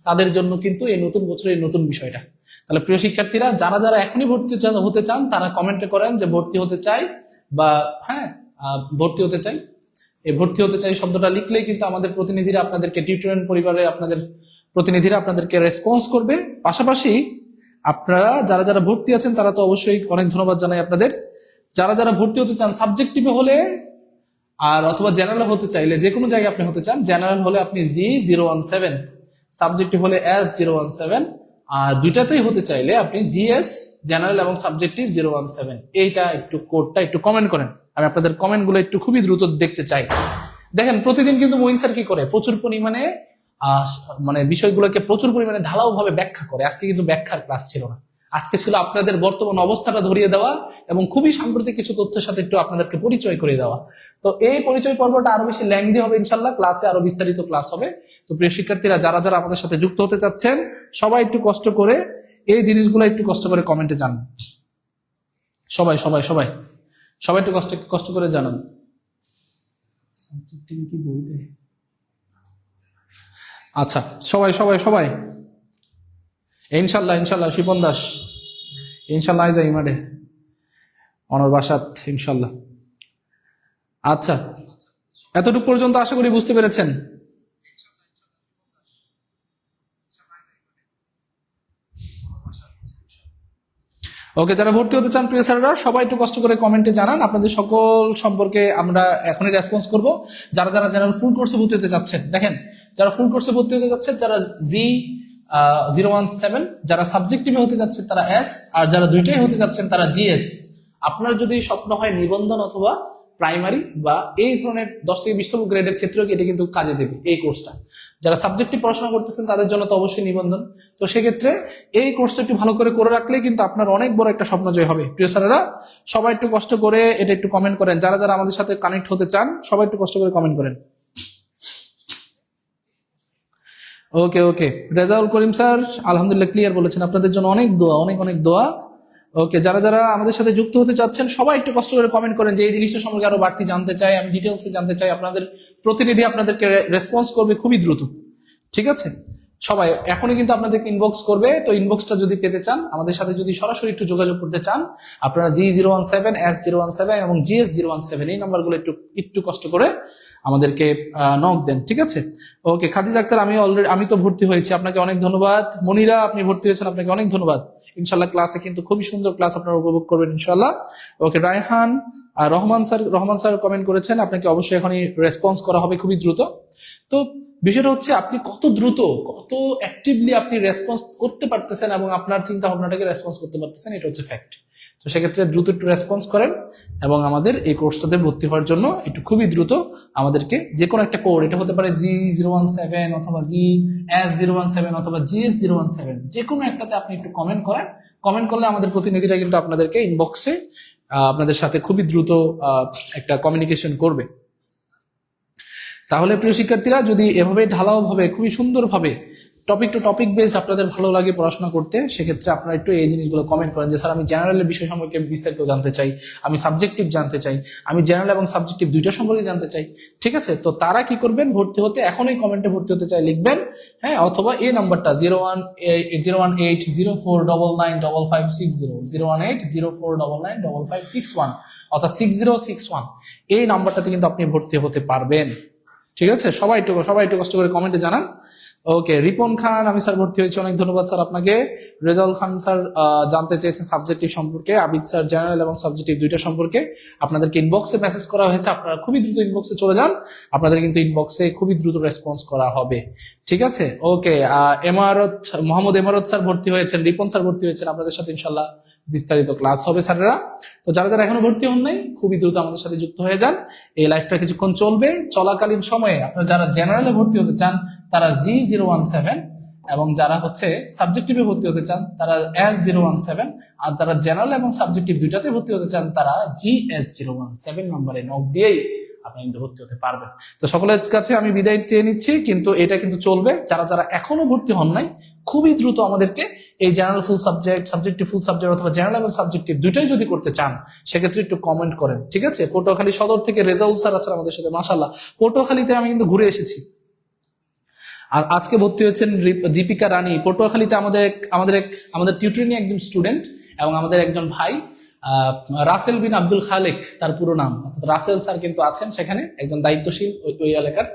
তাদের জন্য কিন্তু এই নতুন বছরের এই নতুন বিষয়টা। তাহলে প্রিয় শিক্ষার্থীরা যারা যারা এখনই ভর্তি হতে চান তারা কমেন্টে করেন যে ভর্তি হতে চাই, বা হ্যাঁ ভর্তি হতে চাই। এই ভর্তি হতে চাই শব্দটা লিখলেই কিন্তু আমাদের প্রতিনিধিরা আপনাদেরকে, টিউটোরিয়াল পরিবারের আপনাদের প্রতিনিধিরা আপনাদেরকে রেসপন্স করবে। পাশাপাশি আপনারা যারা যারা ভর্তি আছেন তারা তো অবশ্যই অনেক ধন্যবাদ জানাই আপনাদের। যারা যারা ভর্তি হতে চান সাবজেক্টিভে হলে আর অথবা জেনারেল হতে চাইলে যে কোনো জায়গায় আপনি হতে চান, জেনারেল হলে আপনি G017, সাবজেক্টিভ হলে S017, আর দুইটাতেই হতে চাইলে আপনি GS জেনারেল এবং সাবজেক্টিভ 017। এইটা একটু কোডটা একটু কমেন্ট করেন, আমি আপনাদের কমেন্ট গুলো একটু খুবই দ্রুত দেখতে চাই। দেখেন প্রতিদিন কিন্তু মঈন স্যার কি করে, প্রচুর পরিমাণে মানে বিষয়গুলোকে প্রচুর পরিমাণে ঢালাও ভাবে ব্যাখ্যা করে। আজকে কিন্তু ব্যাখ্যার ক্লাস ছিল না, আজকে ছিল আপনাদের বর্তমান অবস্থাটা ধরিয়ে দেওয়া এবং খুবই সাম্প্রতিক কিছু তথ্যের সাথে একটু আপনাদেরকে পরিচয় করে দেওয়া। তো এই পরিচয় পর্বটা আরো বেশি ল্যাংদি হবে ইনশাল্লাহ, ক্লাসে আরো বিস্তারিত ক্লাস হবে। তো প্রিয় শিক্ষার্থীরা যারা যারা আমাদের সাথে যুক্ত হতে চাচ্ছেন সবাই একটু কষ্ট করে এই জিনিসগুলো একটু কষ্ট করে কমেন্টে জানান। সবাই সবাই সবাই সবাই একটু কষ্ট করে জানান। কি বই দেয়? আচ্ছা সবাই সবাই সবাই ইনশাল্লাহ ইনশাল্লাহ শিপন দাস ইনশাল্লাহ যাই মাঠে অনর বাসাত ইনশাল্লাহ। আচ্ছা এতটুকু পর্যন্ত আশা করি বুঝতে পেরেছেন। ওকে, যারা ভর্তি হতে চান প্রিয় স্যাররা সবাই একটু কষ্ট করে কমেন্টে জানান। আপনাদের সকল সম্পর্কে আমরা এখনই রেসপন্স করব। যারা যারা জেনারেল ফুল কোর্সে ভর্তি হতে যাচ্ছেন, দেখেন যারা ফুল কোর্সে ভর্তি হতে যাচ্ছেন যারা G017, যারা সাবজেক্টিভে হতে যাচ্ছেন তারা S, আর যারা দুইটাই হতে যাচ্ছেন তারা GS। আপনার যদি স্বপ্ন হয় নিবন্ধন অথবা প্রাইমারি বা এই ধরনের 10 থেকে 20তম গ্রেডের ক্ষেত্রেও এটা কিন্তু কাজে দেবে এই কোর্সটা। যারা সাবজেক্টিভ পড়াশোনা করতেছেন তাদের জন্য তো অবশ্যই নিবন্ধন। তো সেক্ষেত্রে এই কোর্সটা একটু ভালো করে রাখলে কিন্তু আপনার অনেক বড় একটা স্বপ্ন জয় হবে। প্রিয় স্যারেরা, সবাই একটু কষ্ট করে এটা একটু কমেন্ট করেন। যারা যারা আমাদের সাথে কানেক্ট হতে চান সবাই একটু কষ্ট করে কমেন্ট করেন। ওকে ওকে, রেজাউল করিম স্যার আলহামদুলিল্লাহ ক্লিয়ার বলেছেন। আপনাদের জন্য অনেক দোয়া, অনেক অনেক দোয়া। ওকে, যারা যারা আমাদের সাথে যুক্ত হতে চাচ্ছেন সবাই একটু কষ্ট করে কমেন্ট করেন যে এই জিনিসটা সম্পর্কে আরো বাড়তি জানতে চাই, আমি ডিটেলসে জানতে চাই। আপনাদের প্রতিনিধি আপনাদেরকে রেসপন্স করবে খুবই দ্রুত, ঠিক আছে? সবাই এখনই কিন্তু আপনাদেরকে ইনবক্স করবে। তো ইনবক্সটা যদি পেতে চান, আমাদের সাথে যদি সরাসরি একটু যোগাযোগ করতে চান, আপনারা G017 S017 এবং GS017 এই নাম্বারগুলো একটু কষ্ট করে আমাদেরকে নক দেন, ঠিক আছে? ওকে, খাদিজা আক্তার আমি তো ভর্তি হয়েছি, আপনাকে অনেক ধন্যবাদ। মনিরা, আপনি ভর্তি হয়েছেন, আপনাকে অনেক ধন্যবাদ। ইনশাল্লাহ ক্লাসে কিন্তু খুবই সুন্দর ক্লাস আপনারা উপভোগ করবেন ইনশাল্লাহ। ওকে, রায়হান আর রহমান স্যার কমেন্ট করেছেন, আপনাকে অবশ্যই এখনই রেসপন্স করা হবে খুবই দ্রুত। তো বিষয়টা হচ্ছে আপনি কত দ্রুত, কত অ্যাক্টিভলি আপনি রেসপন্স করতে পারতেছেন এবং আপনার চিন্তা ভাবনাটাকে রেসপন্স করতে পারতেছেন, এটা হচ্ছে ফ্যাক্ট। তো সেক্ষেত্রে দ্রুত একটু রেসপন্স করেন এবং আমাদের এই কোর্সটাতে ভর্তি হওয়ার জন্য একটু খুবই দ্রুত আমাদেরকে যে কোনো একটা কোড, এটা হতে পারে G017 অথবা GS017 অথবা GS017, যে কোনো একটাতে আপনি একটু কমেন্ট করেন। কমেন্ট করলে আমাদের প্রতিনিধিরা কিন্তু আপনাদেরকে ইনবক্সে আপনাদের সাথে খুবই দ্রুত একটা কমিউনিকেশন করবে। তাহলে প্রিয় শিক্ষার্থীরা, যদি এভাবে ঢালাও ভাবে খুবই সুন্দরভাবে টপিক টু টপিক বেসড আপনাদের ভালো লাগে পড়াশোনা করতে, সেক্ষেত্রে আপনারা একটু এই জিনিসগুলো কমেন্ট করেন যে স্যার আমি জেনারেলের বিষয় সম্পর্কে বিস্তারিত জানতে চাই, আমি সাবজেক্টিভ জানতে চাই, আমি জেনারেল এবং সাবজেক্টিভ দুইটা সম্পর্কে জানতে চাই, ঠিক আছে? তো তারা কি করবেন, ভর্তি হতে এখনই কমেন্টে ভর্তি হতে চাই লিখবেন, হ্যাঁ, অথবা এই নাম্বারটা 01804995560 01804995561 অর্থাৎ 6061 এই নাম্বারটাতে কিন্তু আপনি ভর্তি হতে পারবেন, ঠিক আছে? সবাই একটু কষ্ট করে কমেন্টে জানান। ওকে, রিপন খান, আমি স্যার ভর্তি হয়েছি, অনেক ধন্যবাদ স্যার আপনাকে। রেজাউল খান স্যার জানতে চেয়েছেন সাবজেক্টিভ সম্পর্কে, আবিদ স্যার জেনারেল এবং সাবজেক্টিভ দুইটা সম্পর্কে। আপনাদেরকে ইনবক্সে মেসেজ করা হয়েছে, আপনারা খুবই দ্রুত ইনবক্সে চলে যান, আপনাদের কিন্তু ইনবক্সে খুবই দ্রুত রেসপন্স করা হবে, ঠিক আছে? ওকে, মোহাম্মদ এমারত স্যার ভর্তি হয়েছেন, রিপন স্যার ভর্তি হয়েছেন, আপনাদের সাথে ইনশাল্লাহ বিস্তারিত ক্লাস হবে স্যারেরা। তো যারা যারা এখনো ভর্তি হন নাই খুবই দ্রুত আমাদের সাথে যুক্ত হয়ে যান। এই লাইফটা কিছুক্ষণ চলবে, চলাকালীন সময়ে আপনারা যারা জেনারেলে ভর্তি হতে চান তারা G017 এবং যারা হচ্ছে সাবজেক্টিভে ভর্তি হতে চান তারা S017, আর যারা জেনারেল এবং সাবজেক্টিভ দুইটাতে ভর্তি হতে চান তারা GS017 নম্বরে নক দিয়েই আপনি কিন্তু ভর্তি হতে পারবেন। তো সকলের কাছে আমি বিদায় চেয়ে নিচ্ছি, কিন্তু এটা কিন্তু চলবে। যারা যারা এখনো ভর্তি হন নাই খুবই দ্রুত আমাদেরকে এই জেনারেল ফুল সাবজেক্ট, সাবজেক্টিভ ফুল সাবজেক্ট অথবা জেনারেল এবং সাবজেক্টিভ দুইটাই যদি করতে চান সেক্ষেত্রে একটু কমেন্ট করেন, ঠিক আছে? পটুয়াখালী সদর থেকে রেজাউল স্যার আছেন আমাদের সাথে, মাশাআল্লাহ। পটুয়াখালীতে আমি কিন্তু ঘুরে এসেছি, আর আজকে ভর্তি হয়েছেন দীপিকা রানী। পটুয়াখালীতে আমাদের টিউটরিং একজন স্টুডেন্ট এবং আমাদের একজন ভাই রাসেল বিন আব্দুল খালেক, তার পুরো নাম, অর্থাৎ রাসেল স্যার কিন্তু আছেন সেখানে, একজন দায়িত্বশীল ওই এলাকার।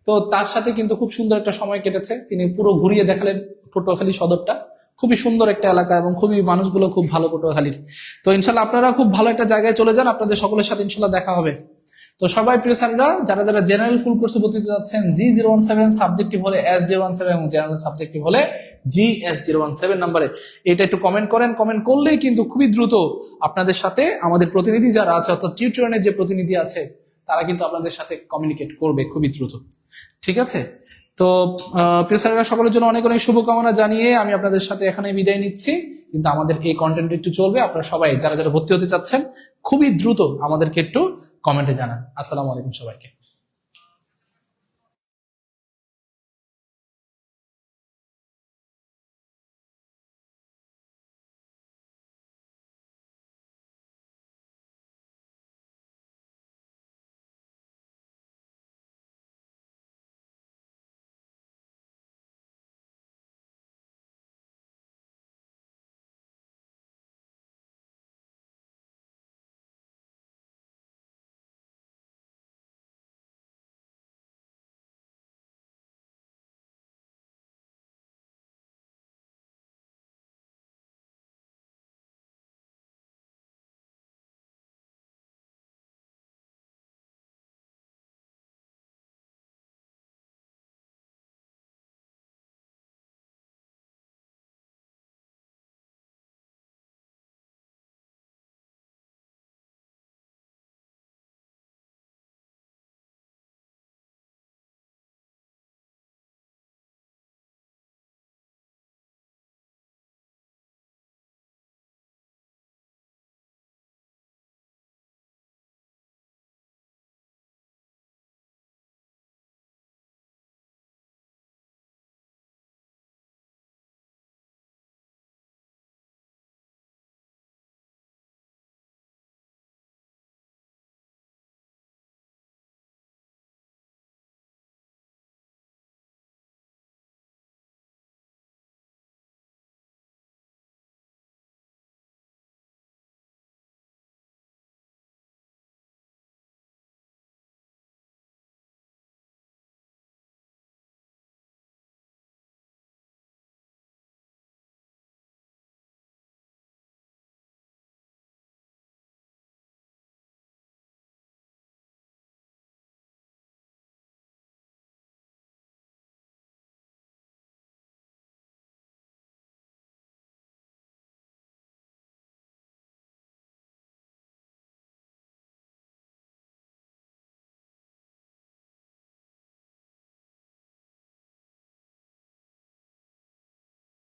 তো তার সাথে কিন্তু খুব সুন্দর একটা সময় কেটেছে, তিনি পুরো ঘুরিয়ে দেখালেন পটুয়াখালী সদরটা। খুবই সুন্দর একটা এলাকা এবং খুবই মানুষগুলো খুব ভালো পটুয়াখালীর। তো ইনশাল্লাহ আপনারা খুব ভালো একটা জায়গায় চলে যান, আপনাদের সকলের সাথে ইনশাল্লাহ দেখা হবে। তো সবাই প্রিয় স্যাররা, যারা যারা জেনারেল ফুল কোর্সে ভর্তি হতে যাচ্ছেন G017, সাবজেক্টিভ হলে S017 এবং জেনারেল সাবজেক্টিভ হলে GS017 নম্বরে এটা একটু কমেন্ট করেন। কমেন্ট করলেই কিন্তু খুবই দ্রুত আপনাদের সাথে আমাদের প্রতিনিধি যারা আছে, অর্থাৎ টিউটরিংয়ের যে প্রতিনিধি আছে তারা কিন্তু আপনাদের সাথে কমিউনিকেট করবে খুবই দ্রুত, ঠিক আছে? তো প্রিয় স্যাররা, সকলের জন্য অনেক অনেক শুভকামনা জানিয়ে আমি আপনাদের সাথে এখানে বিদায় নিচ্ছি। কিন্তু আমাদের এই কন্টেন্ট একটু চলবে, আপনারা সবাই যারা যারা ভর্তি হতে চাচ্ছেন খুবই দ্রুত আমাদেরকে একটু কমেন্টে জানান। আসসালামু আলাইকুম সবাইকে।